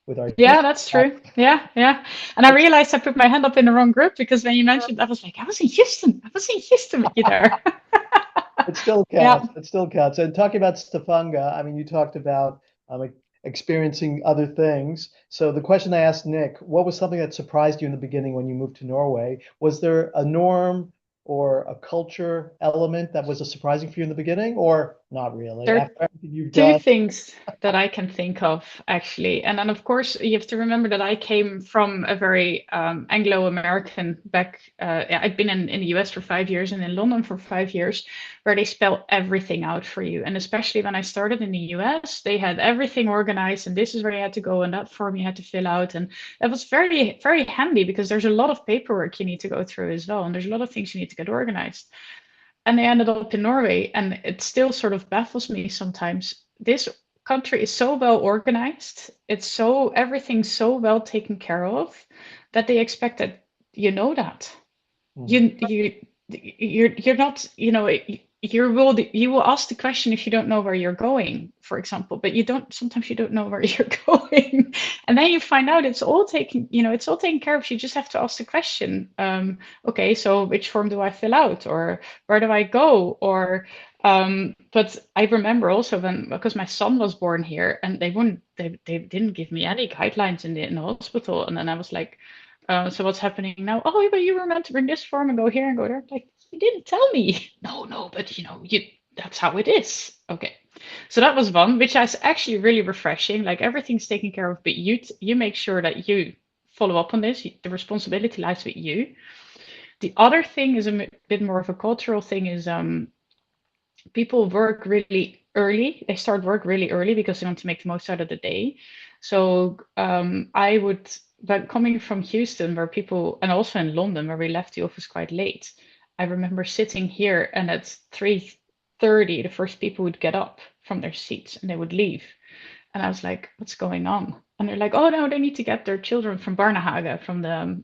with our Yeah, that's true. Yeah. And I realized I put my hand up in the wrong group, because when you mentioned, I was like, I was in Houston. I was in Houston with you there. It still Yeah. counts. It still counts. And talking about Stavanger, I mean, you talked about experiencing other things. So the question I asked Nick, what was something that surprised you in the beginning when you moved to Norway? Was there a norm or a culture element that was surprising for you in the beginning, or not really? There After everything you've two done, things that I can think of, actually. And then, of course, you have to remember that I came from a very Anglo-American back. I've been in the US for 5 years and in London for 5 years, where they spell everything out for you. And especially when I started in the US, they had everything organized, and this is where you had to go, and that form you had to fill out. And that was very, very handy, because there's a lot of paperwork you need to go through as well. And there's a lot of things you need to get organized. And I ended up in Norway, and it still sort of baffles me sometimes. This country is so well organized, everything's so well taken care of, that they expect that you know that. You're not, you will ask the question if you don't know where you're going, for example, but sometimes you don't know where you're going. And then you find out it's all taken care of. You just have to ask the question. Okay, so which form do I fill out, or where do I go? Or but I remember also, because my son was born here, and they didn't give me any guidelines in the hospital. And then I was like, so what's happening now? Oh, but you were meant to bring this form and go here and go there. Like, you didn't tell me. No, but that's how it is. Okay. So that was one, which is actually really refreshing. Like everything's taken care of, but you make sure that you follow up on this. The responsibility lies with you. The other thing is a bit more of a cultural thing is people work really early. They start work really early because they want to make the most out of the day. So I would, but coming from Houston, where people, and also in London, where we left the office quite late, I remember sitting here and at 3:30, the first people would get up from their seats and they would leave. And I was like, what's going on? And they're like, oh no, they need to get their children from Barnehage, from the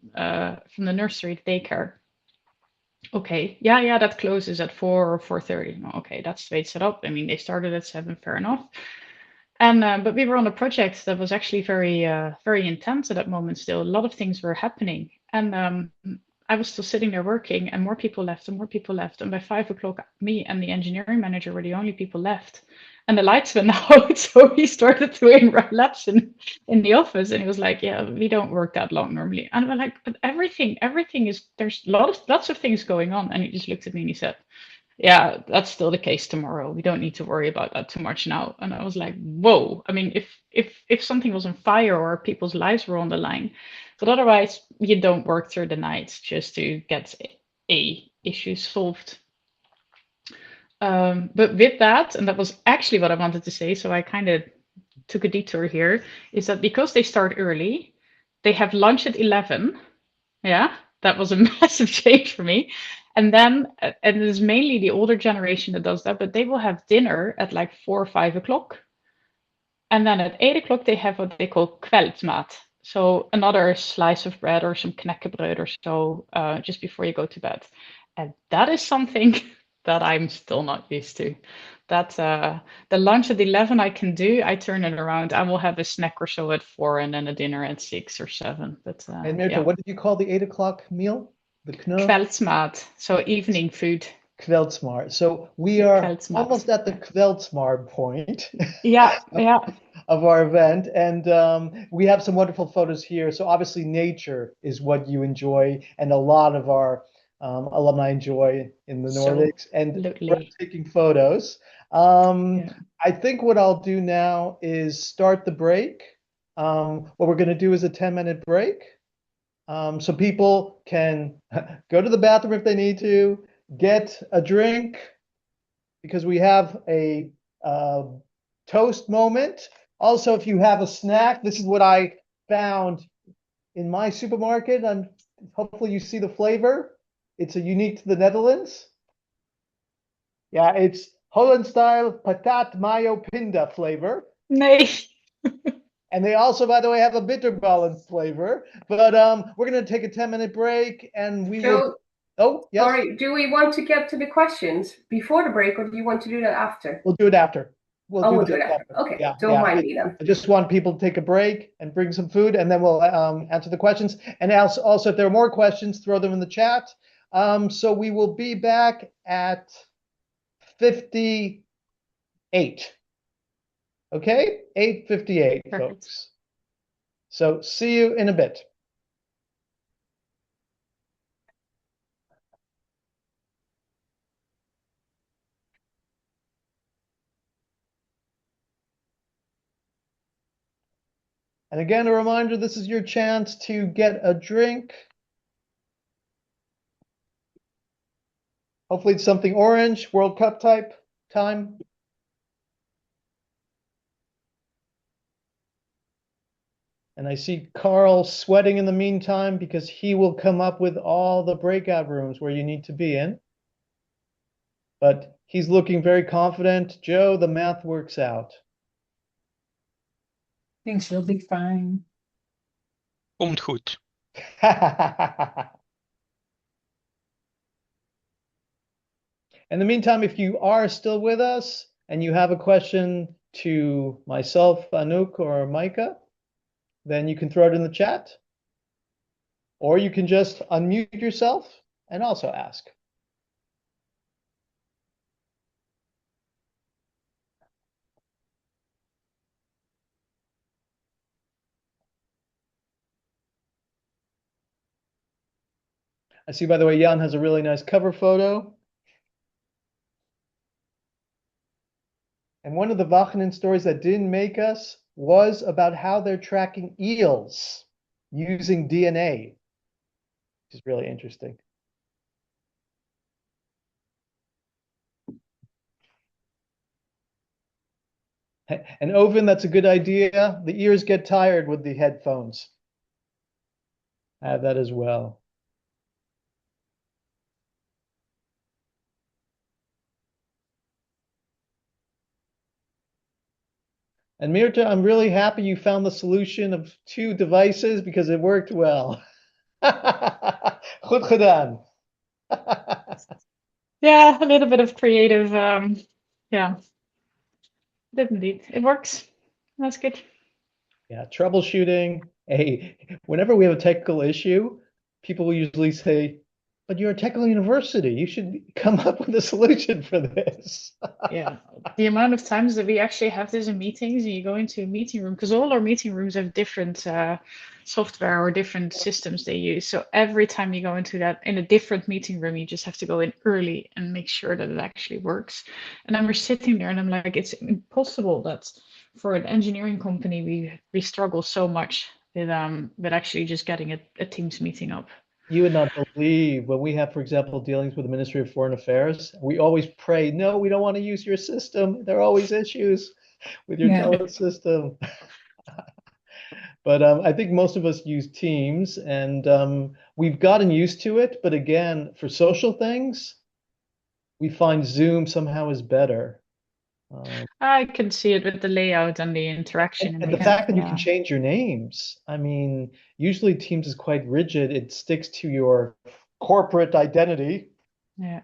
nursery to daycare. Okay, yeah, that closes at 4 or 4:30. Okay, that's the way it's set up. I mean, they started at 7, fair enough. And but we were on a project that was actually very intense at that moment still. A lot of things were happening. And I was still sitting there working, and more people left, and more people left. And by 5 o'clock, me and the engineering manager were the only people left. And the lights went out, so he started doing laps in the office, and he was like, "Yeah, we don't work that long normally." And we're like, "But everything is there's lots of things going on." And he just looked at me and he said, yeah, that's still the case tomorrow. We don't need to worry about that too much now. And I was like, whoa. I mean, if something was on fire or people's lives were on the line, but otherwise you don't work through the night just to get a issue solved. But with that, and that was actually what I wanted to say, so I kind of took a detour here, is that because they start early, they have lunch at 11. Yeah, that was a massive change for me. And then, and it is mainly the older generation that does that, but they will have dinner at like 4 or 5 o'clock. And then at 8 o'clock, they have what they call kveldmat. So another slice of bread or some knekkebrød or so just before you go to bed. And that is something that I'm still not used to. That the lunch at 11 I can do, I turn it around. I will have a snack or so at 4 and then a dinner at 6 or 7. But And Mirta, yeah. what did you call the 8 o'clock meal? The knö? Kveldsmat, so evening food. Kveldsmar. So we are Kveldsmat. almost at the Kveldsmar point. Yeah, yeah. Of our event, and we have some wonderful photos here. So obviously nature is what you enjoy, and a lot of our alumni enjoy in the Nordics, and breathtaking photos. I think what I'll do now is start the break. What we're going to do is a 10-minute break. So people can go to the bathroom if they need to, get a drink, because we have a toast moment. Also, if you have a snack, this is what I found in my supermarket, and hopefully you see the flavor. It's a unique to the Netherlands. Yeah, it's Holland style patat mayo pinda flavor. Nice. And they also, by the way, have a bitterballen flavor. But we're going to take a 10-minute break, and we will. Oh, yes. Sorry, do we want to get to the questions before the break, or do you want to do that after? We'll do it after. We'll do it after. Okay, Yeah, don't mind me then. I just want people to take a break and bring some food, and then we'll answer the questions. And also, if there are more questions, throw them in the chat. So we will be back at 58. Okay, 8:58, folks. So see you in a bit. And again, a reminder, this is your chance to get a drink. Hopefully it's something orange, World Cup type time. And I see Carl sweating in the meantime because he will come up with all the breakout rooms where you need to be in. But he's looking very confident. Joe, the math works out. Things will be fine. Komt goed. In the meantime, if you are still with us and you have a question to myself, Anouk, or Micah, then you can throw it in the chat. Or you can just unmute yourself and also ask. I see, by the way, Jan has a really nice cover photo. And one of the Wageningen stories that didn't make us was about how they're tracking eels using DNA, which is really interesting. And Oven, that's a good idea. The ears get tired with the headphones. I have that as well. And Mirta, I'm really happy you found the solution of 2 devices because it worked well. Goed gedaan. Yeah, a little bit of creative. Yeah, did indeed. It works. That's good. Yeah, troubleshooting. Hey, whenever we have a technical issue, people will usually say, but you're a technical university. You should come up with a solution for this. Yeah, the amount of times that we actually have this in meetings, and you go into a meeting room, because all our meeting rooms have different software or different systems they use. So every time you go into that in a different meeting room, you just have to go in early and make sure that it actually works. And then we're sitting there, and I'm like, it's impossible that for an engineering company we struggle so much with actually just getting a Teams meeting up. You would not believe when we have, for example, dealings with the Ministry of Foreign Affairs, we always pray, no, we don't want to use your system. There are always issues with your telesystem. But I think most of us use Teams, and we've gotten used to it. But again, for social things, we find Zoom somehow is better. I can see it with the layout and the interaction. And the fact that you can change your names. I mean, usually Teams is quite rigid. It sticks to your corporate identity. Yeah.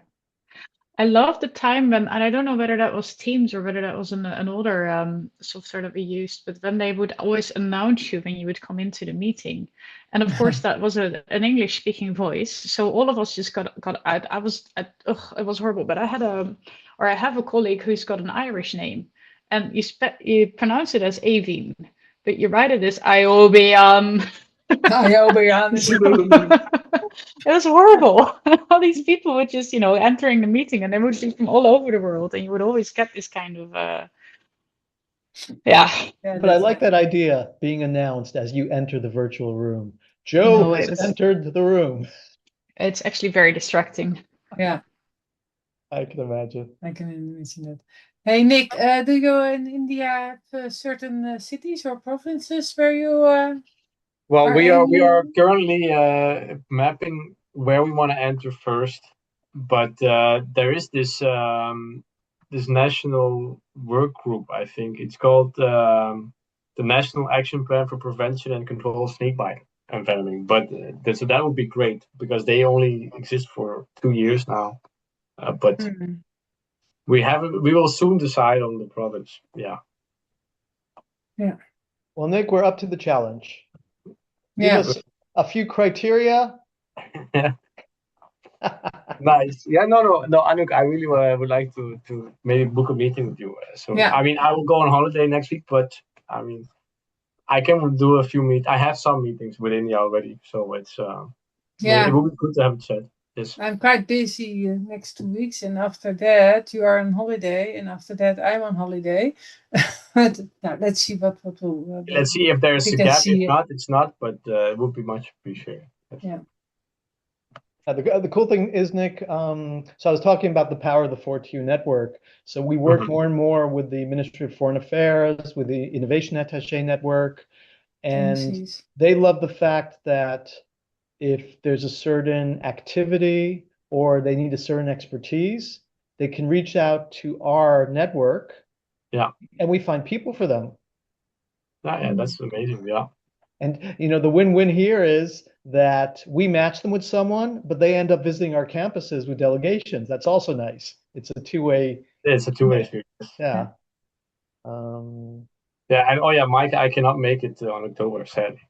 I love the time when, and I don't know whether that was Teams or whether that was an older software that we used, but when they would always announce you when you would come into the meeting. And of course, that was an English speaking voice. So all of us just got out. It was horrible, but I have a colleague who's got an Irish name, and you pronounce it as Aveen, but you write it as Iobian. It was horrible. All these people would just, entering the meeting, and they would be from all over the world, and you would always get this kind of, yeah. But I like that idea, being announced as you enter the virtual room. Joe has entered the room. It's actually very distracting. Yeah, I can imagine. I can imagine that. Hey, Nick, do you in India have certain cities or provinces where you Well, we are aiming? currently mapping where we want to enter first, but there is this national work group. I think it's called the National Action Plan for Prevention and Control of Snakebite and Venoming. But so that would be great because they only exist for 2 years now. But we will soon decide on the province. Yeah. Yeah. Well, Nick, we're up to the challenge. Give Yeah. us a few criteria. Nice. Yeah, no, Anouk, I really would like to maybe book a meeting with you. So Yeah. I mean, I will go on holiday next week, but I mean, I can do a few I have some meetings with India already, so it's it will be good to have a chat. Yes. I'm quite busy next 2 weeks, and after that you are on holiday, and after that I'm on holiday. But now let's see what will. Let's see if there's a gap. If not, it's not. But it would be much appreciated. Yes. Yeah. The cool thing is, Nick, so I was talking about the power of the 4TU network. So we work more and more with the Ministry of Foreign Affairs, with the Innovation Attaché network, and they love the fact that if there's a certain activity or they need a certain expertise, they can reach out to our network. Yeah. And we find people for them. Yeah, that's amazing. Yeah. And the win-win here is that we match them with someone, but they end up visiting our campuses with delegations. That's also nice. It's a two-way. It's a two-way street. Yeah. Yeah, and Mike, I cannot make it on October, sadly,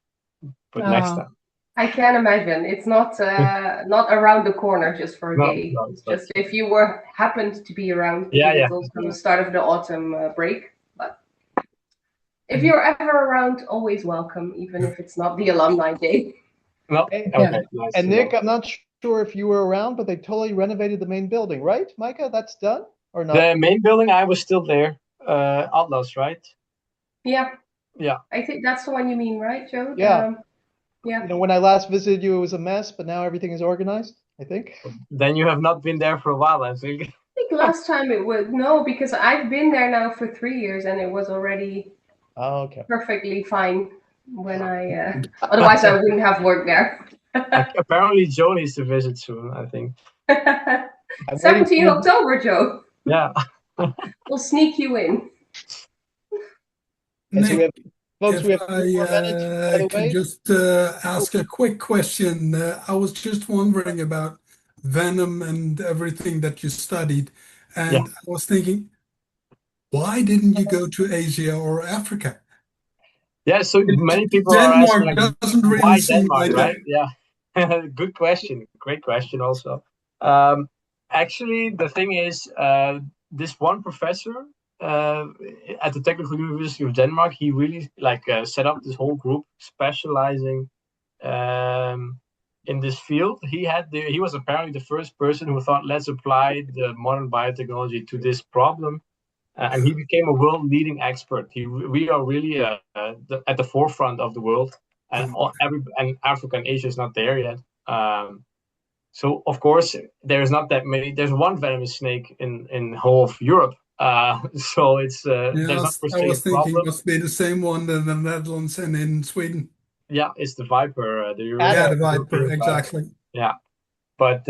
but next time. I can imagine it's not not around the corner just for a day. It's just if you happened to be around, it's also the start of the autumn break. But if you're ever around, always welcome, even if it's not the alumni day. No, okay. Nice. And Nick, I'm not sure if you were around, but they totally renovated the main building, right, Micah? That's done or not? The main building, I was still there. Atlas, right? Yeah. Yeah. I think that's the one you mean, right, Joe? Yeah. Yeah. You know, when I last visited you, it was a mess, but now everything is organized, I think. Then you have not been there for a while, I think. I think last time it was no, because I've been there now for 3 years and it was already perfectly fine when I. Otherwise, I wouldn't have worked there. Apparently, Joe needs to visit soon, I think. 17 October, Joe. Yeah. We'll sneak you in. And so we have, folks, If we have 2 more minutes, by the can way. just ask a quick question. I was just wondering about venom and everything that you studied, and I was thinking, why didn't you go to Asia or Africa? Yeah, so many people are asking, Denmark like, doesn't really why seem Denmark, like right? Yeah. Good question. Great question also. Actually, the thing is, this one professor at the Technical University of Denmark, he really set up this whole group specializing in this field. He was apparently the first person who thought, let's apply the modern biotechnology to this problem. And he became a world-leading expert. We are really at the forefront of the world, and Africa and Asia is not there yet. So of course there's not that many. There's one venomous snake in whole of Europe. So it's there's not per I se was a thinking problem. it must be the same one in the Netherlands and in Sweden. Yeah, it's the viper. The Yeah, the European viper, viper. exactly. Yeah, but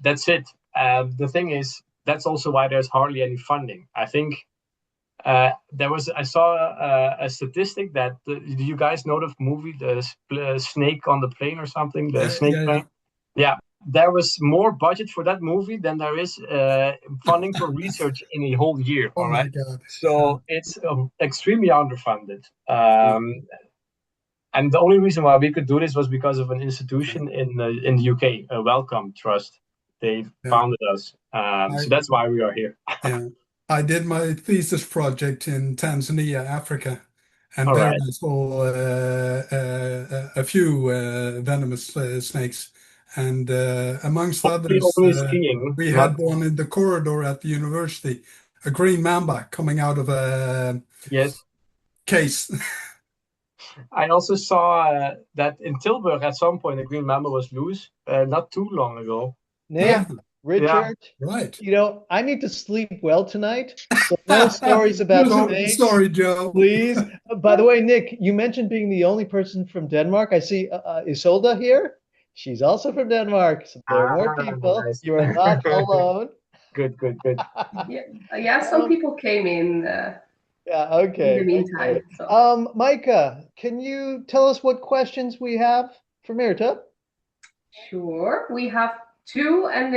that's it. The thing is, that's also why there's hardly any funding. I think. I saw a statistic that do you guys know the movie the Snake on the Plane or something, the Snake Plane? Yeah, there was more budget for that movie than there is funding for research in a whole year. Oh all my right, God! so it's extremely underfunded. And the only reason why we could do this was because of an institution in the UK, a Wellcome Trust. They founded us, so that's why we are here. Yeah, I did my thesis project in Tanzania, Africa, and All there right. I saw a few venomous snakes, and amongst others, Only skiing, we not had one in the corridor at the university, a green mamba coming out of a yes. case. I also saw that in Tilburg at some point the green mamba was loose, not too long ago. Nick, Richard, right. You know, I need to sleep well tonight, so no stories about snakes. Sorry, Joe. Please. By the way, Nick, you mentioned being the only person from Denmark. I see Isolde here. She's also from Denmark, so there are more people. Nice. You are not alone. Good. Yeah, some people came in. Yeah, okay. In the meantime, okay. So. Micah, can you tell us what questions we have for Mirta? Sure. We have 2, and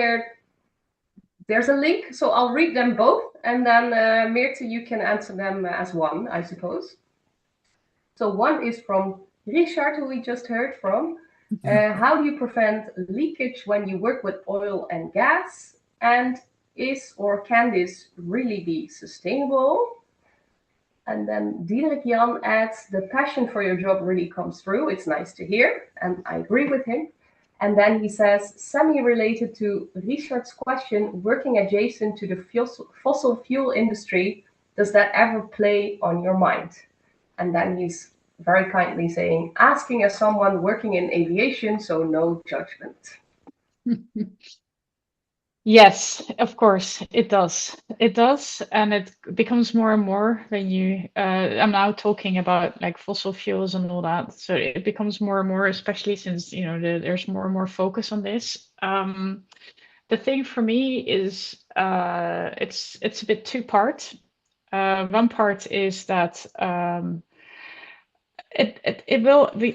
there's a link, so I'll read them both, and then Mirta, you can answer them as one, I suppose. So one is from Richard, who we just heard from. How do you prevent leakage when you work with oil and gas? And is or can this really be sustainable? And then Diederik Jan adds, the passion for your job really comes through. It's nice to hear, and I agree with him. And then he says, semi-related to Richard's question, working adjacent to the fossil fuel industry, does that ever play on your mind? And then he's very kindly saying, asking as someone working in aviation, so no judgment. Yes, of course, it does. It does, and it becomes more and more when you. I'm now talking about like fossil fuels and all that, so it becomes more and more, especially since there's more and more focus on this. The thing for me is it's a bit two-part. One part is that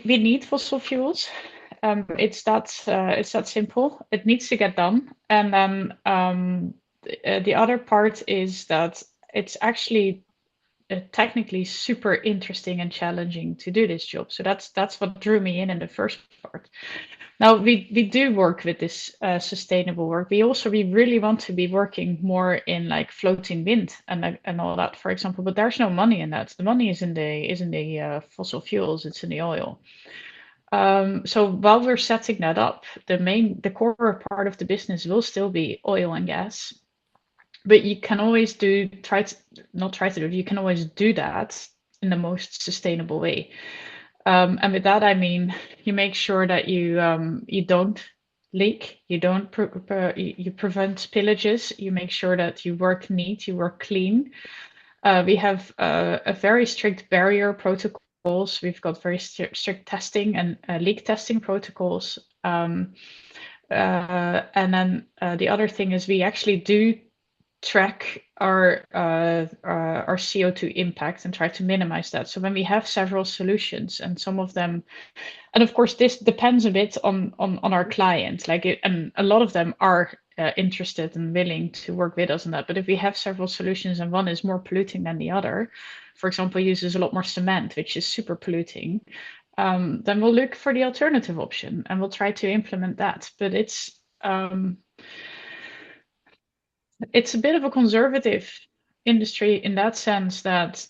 we need fossil fuels. It's that simple. It needs to get done. And then the other part is that it's actually technically super interesting and challenging to do this job. So that's what drew me in the first part. Now we do work with this sustainable work. We really want to be working more in like floating wind and all that, for example. But there's no money in that. The money is in the fossil fuels. It's in the oil. So while we're setting that up, the core part of the business will still be oil and gas. But you can always you can always do that in the most sustainable way. And with that, I mean, you make sure that you don't leak, you prevent spillages, you make sure that you work neat, you work clean. We have a very strict barrier protocols. We've got very strict testing and leak testing protocols. And then the other thing is we actually do track our CO2 impact and try to minimize that. So when we have several solutions and some of them, and of course this depends a bit on our clients, and a lot of them are interested and willing to work with us on that. But if we have several solutions and one is more polluting than the other, for example, uses a lot more cement, which is super polluting, then we'll look for the alternative option and we'll try to implement that. But it's a bit of a conservative industry in that sense that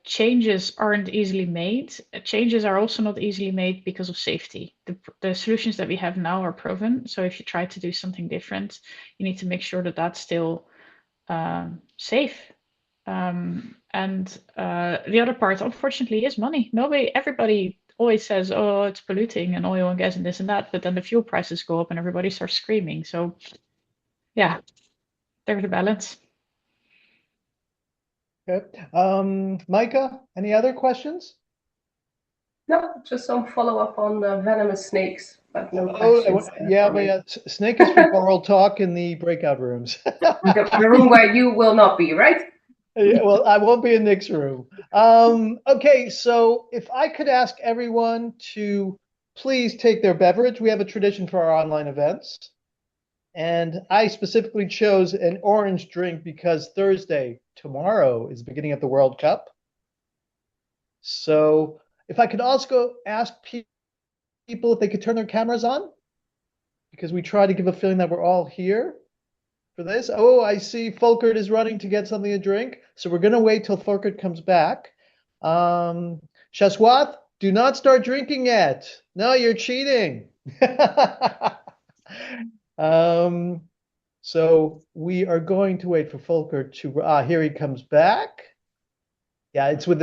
changes aren't easily made. Changes are also not easily made because of safety. The solutions that we have now are proven. So if you try to do something different, you need to make sure that that's still safe. And the other part, unfortunately, is money. Everybody always says, oh, it's polluting and oil and gas and this and that, but then the fuel prices go up and everybody starts screaming. So yeah, there's a balance. Okay. Micah, any other questions? No, just some follow-up on the venomous snakes, but no Oh, questions. yeah, but yeah, snake is for oral talk in the breakout rooms. The room where you will not be, right? Yeah, well, I won't be in Nick's room. Okay, so if I could ask everyone to please take their beverage. We have a tradition for our online events. And I specifically chose an orange drink because Thursday, tomorrow, is the beginning of the World Cup. So if I could also ask people if they could turn their cameras on, because we try to give a feeling that we're all here for this. Oh, I see Folkert is running to get something to drink. So we're going to wait till Folkert comes back. Shaswath, do not start drinking yet. No, you're cheating. So we are going to wait for Folkert to, here he comes back. Yeah, it's with,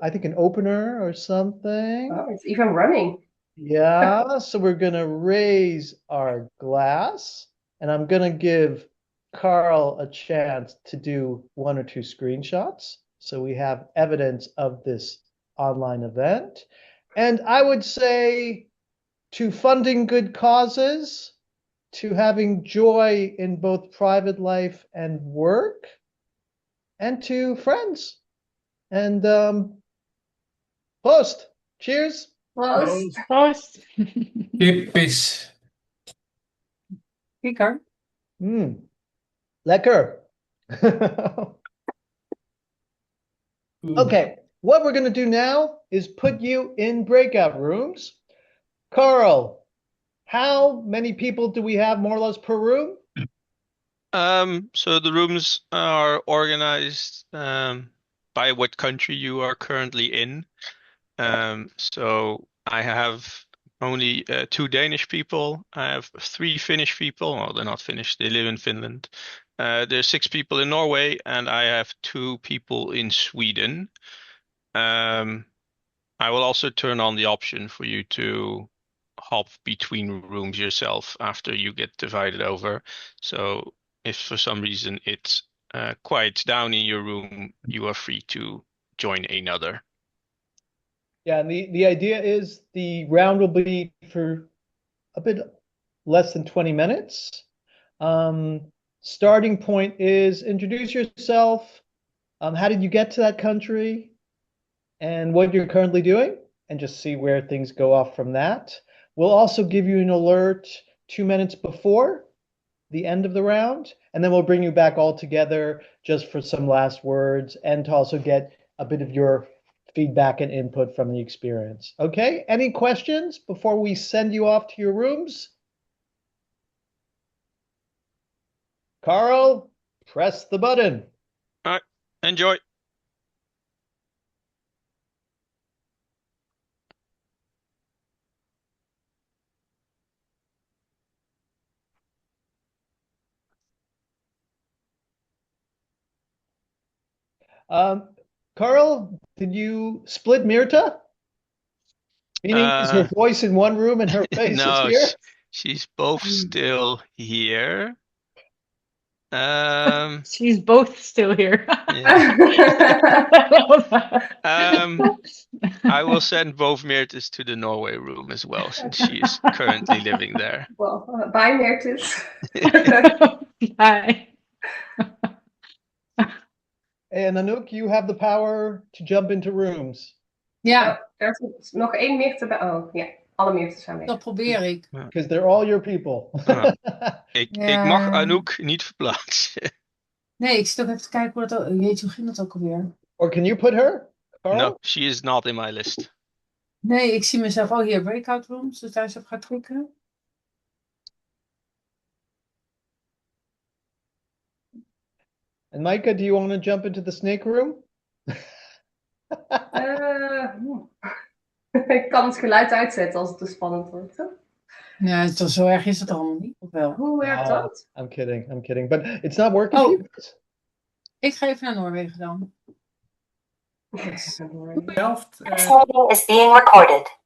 I think, an opener or something. Oh, it's even running. Yeah, so we're going to raise our glass, and I'm going to give Carl a chance to do 1 or 2 screenshots so we have evidence of this online event. And I would say to funding good causes, to having joy in both private life and work, and to friends. And Prost. Cheers. Prost. Kippis. Lekker. Lekker. Okay, what we're going to do now is put you in breakout rooms. Carl, how many people do we have more or less per room? So the rooms are organized by what country you are currently in. So I have only 2 Danish people. I have 3 Finnish people. Well, they're not Finnish. They live in Finland. There's 6 people in Norway, and I have 2 people in Sweden. I will also turn on the option for you to hop between rooms yourself after you get divided over. So if for some reason it's quiet down in your room, you are free to join another. Yeah, and the idea is the round will be for a bit less than 20 minutes. Starting point is introduce yourself. How did you get to that country? And what you're currently doing, and just see where things go off from that. We'll also give you an alert 2 minutes before the end of the round, and then we'll bring you back all together just for some last words and to also get a bit of your feedback and input from the experience. Okay, any questions before we send you off to your rooms? Carl, press the button. All right, enjoy. Carl, did you split Mirta? Meaning, is her voice in one room and her face is No, here? she's both still here. She's both still here. Yeah. I will send both Meertes to the Norway room as well, since she is currently living there. Well, bye, Meertes. Bye. And Anouk, you have the power to jump into rooms. Ja, Er is nog één Meerte bij. Oh, ja. Alle Meertes zijn weg. dat probeer ik. Because they're all your people. Ik mag Anouk niet verplaatsen. Nee, ik zit ook even te kijken hoe dat... Jeetje, hoe ging dat ook alweer? Or can you put her, Carl? No, she is not in my list. Nee, ik zie mezelf... Oh, hier, breakout rooms. Dus daar eens op gaan klikken. And Micah, do you want to jump into the snake room? Ik kan het geluid uitzetten als het te spannend wordt. Hè? Nee, zo erg is het allemaal niet. Of wel? Hoe werkt dat? I'm kidding. But it's not working for you guys? Ik ga even naar Noorwegen dan. Delft. Recording is being recorded.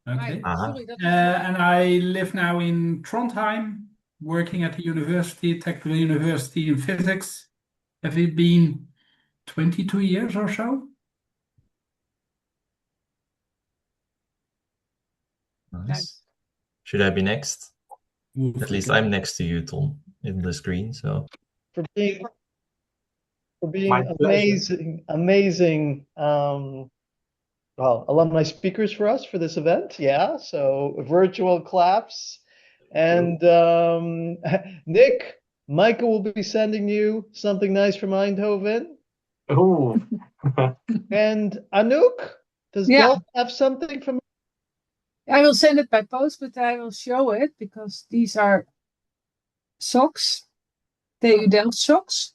Okay. Sorry, dat And I live now in Trondheim, working at the university, Technical University in physics. Have it been 22 years or so? Nice. Should I be next? At least I'm next to you, Tom, in the screen. So For being amazing alumni speakers for us for this event. Yeah, so virtual claps. And Nick, Micah will be sending you something nice from Eindhoven. Ooh. And Anouk, does Delft have something from? I will send it by post, but I will show it because these are socks. TU Delft socks.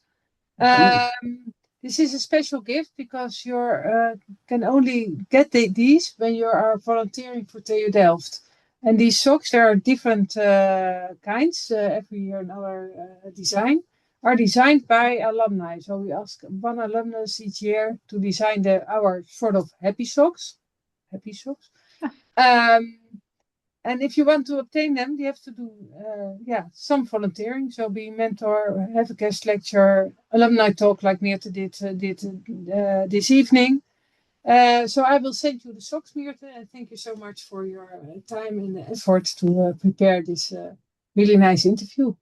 This is a special gift because you can only get these when you are volunteering for TU Delft. And these socks, there are different kinds, every year another design, are designed by alumni. So we ask one alumnus each year to design our sort of happy socks. Happy socks. And if you want to obtain them, you have to do some volunteering. So be mentor, have a guest lecture, alumni talk like Meerte did this evening. So I will send you the socks, Meerte, and thank you so much for your time and effort to prepare this really nice interview.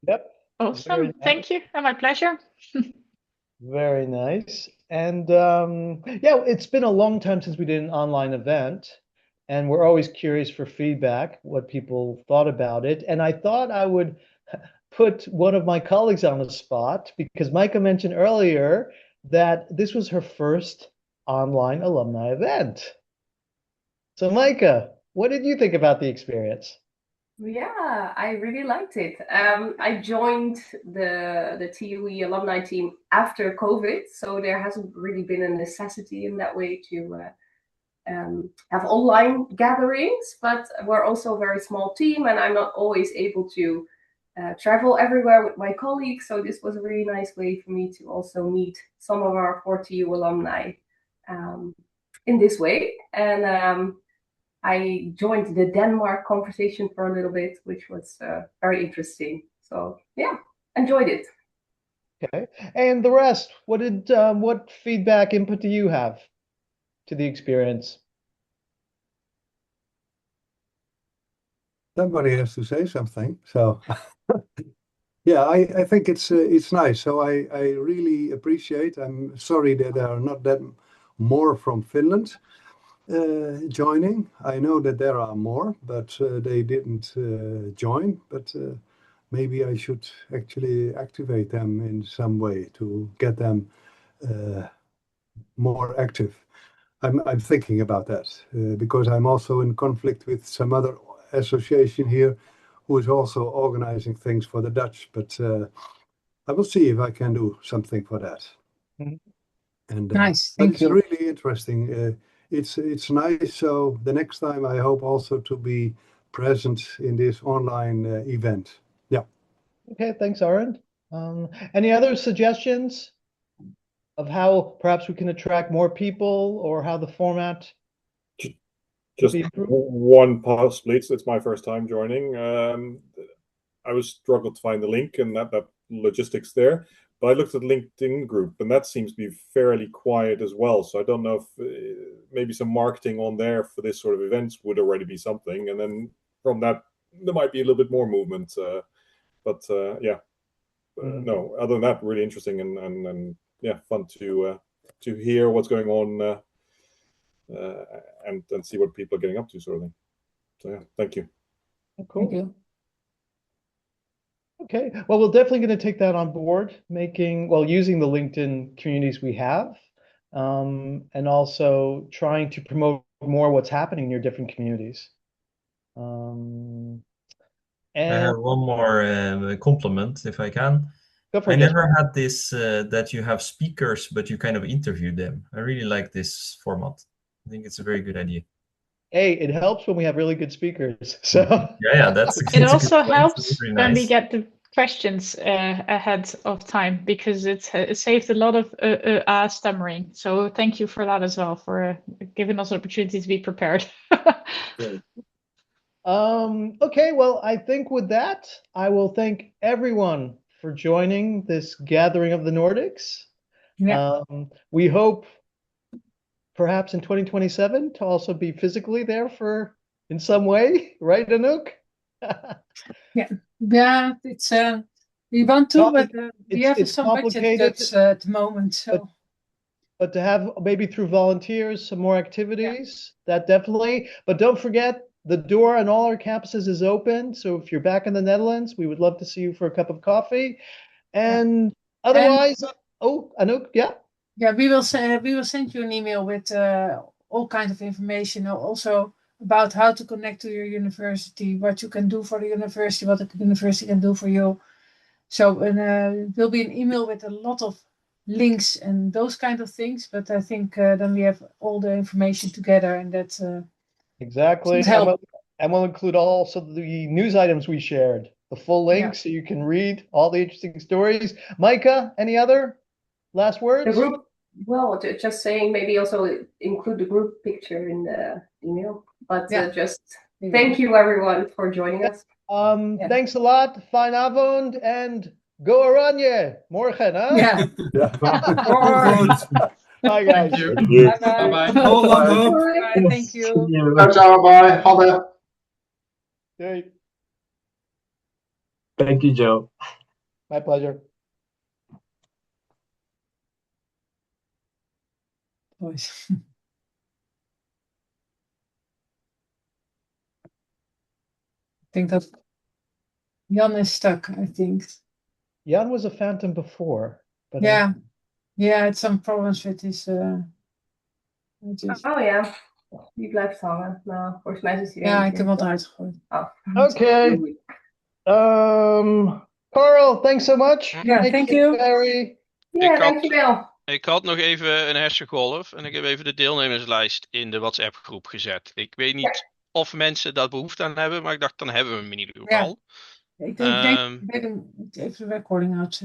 Yep. Awesome. Nice. Thank you. And my pleasure. Very nice. And it's been a long time since we did an online event. And we're always curious for feedback, what people thought about it. And I thought I would put one of my colleagues on the spot because Micah mentioned earlier that this was her first online alumni event. So Micah, what did you think about the experience? Yeah, I really liked it. I joined the TUE alumni team after COVID, so there hasn't really been a necessity in that way to have online gatherings, but we're also a very small team and I'm not always able to travel everywhere with my colleagues. So this was a really nice way for me to also meet some of our 4TU alumni in this way. And I joined the Denmark conversation for a little bit, which was very interesting. So yeah, enjoyed it. Okay. And the rest, what feedback input do you have to the experience? Somebody has to say something. So yeah, I think it's nice. So I really appreciate. I'm sorry that there are not that more from Finland joining. I know that there are more, but they didn't join. But maybe I should actually activate them in some way to get them more active. I'm thinking about that because I'm also in conflict with some other association here who is also organizing things for the Dutch, but I will see if I can do something for that. Mm-hmm. And nice, but thank it's you. really interesting. It's nice. So the next time I hope also to be present in this online event. Yeah. Okay, thanks, Arend. Any other suggestions? of how perhaps we can attract more people, or how the format could Just be improved? one possibly. It's my first time joining. I was struggled to find the link and that logistics there. But I looked at the LinkedIn group, and that seems to be fairly quiet as well. So I don't know if maybe some marketing on there for this sort of events would already be something. And then from that, there might be a little bit more movement. Yeah, no. Other than that, really interesting and yeah, fun to hear what's going on and see what people are getting up to, sort of thing. So yeah, thank you. Oh, cool. Thank you. Okay, well, we're definitely going to take that on board, using the LinkedIn communities we have, and also trying to promote more what's happening in your different communities. I have one more compliment, if I can. Go for I it, never had this that you have speakers, but you kind of interview them. I really like this format. I think it's a very good idea. Hey, it helps when we have really good speakers. So yeah, that's a, It it's a good also point. helps Very when we nice. get the questions ahead of time, because it saved a lot of stammering. So thank you for that as well, for giving us an opportunity to be prepared. Okay, well, I think with that, I will thank everyone for joining this gathering of the Nordics. Yeah. We hope perhaps in 2027 to also be physically there in some way, right, Anouk? Yeah, it's we want to, but we have it's some budget complicated, cuts at the moment. So but to have maybe through volunteers some more activities, that definitely. But don't forget, the door on all our campuses is open. So if you're back in the Netherlands, we would love to see you for a cup of coffee. And otherwise, Anouk, yeah. Yeah, we will send you an email with all kinds of information, also about how to connect to your university, what you can do for the university, what the university can do for you. So it will be an email with a lot of links and those kind of things. But I think then we have all the information together, and that's Exactly. should help. And we'll include also the news items we shared, the full link, so you can read all the interesting stories. Micah, any other last words? The group, well, just saying, maybe also include the group picture in the email. But just thank you, everyone, for joining us. Thanks a lot. Fine avond and go Oranje. Morgen, huh? Yeah. Bye, guys. Thank you. Thank you. Bye-bye. Bye. Thank you. Ciao, ciao, bye. Ha det. Hey. Thank you, Joe. My pleasure. I think that Jan is stuck, I think. Jan was a phantom before, but yeah, had some problems with his. Oh ja, die blijft hangen. Nou, volgens mij is hij Ja, ik heb wat uitgegooid. Oh. Okay. Carl, thanks so much. Yeah, thank you. Barry. Ja, dankjewel. Ik had nog even een hersengolf en ik heb even de deelnemerslijst in de WhatsApp-groep gezet. Ik weet niet of mensen daar behoefte aan hebben, maar ik dacht, dan hebben we hem in ieder geval. Ik denk even de recording uitzetten.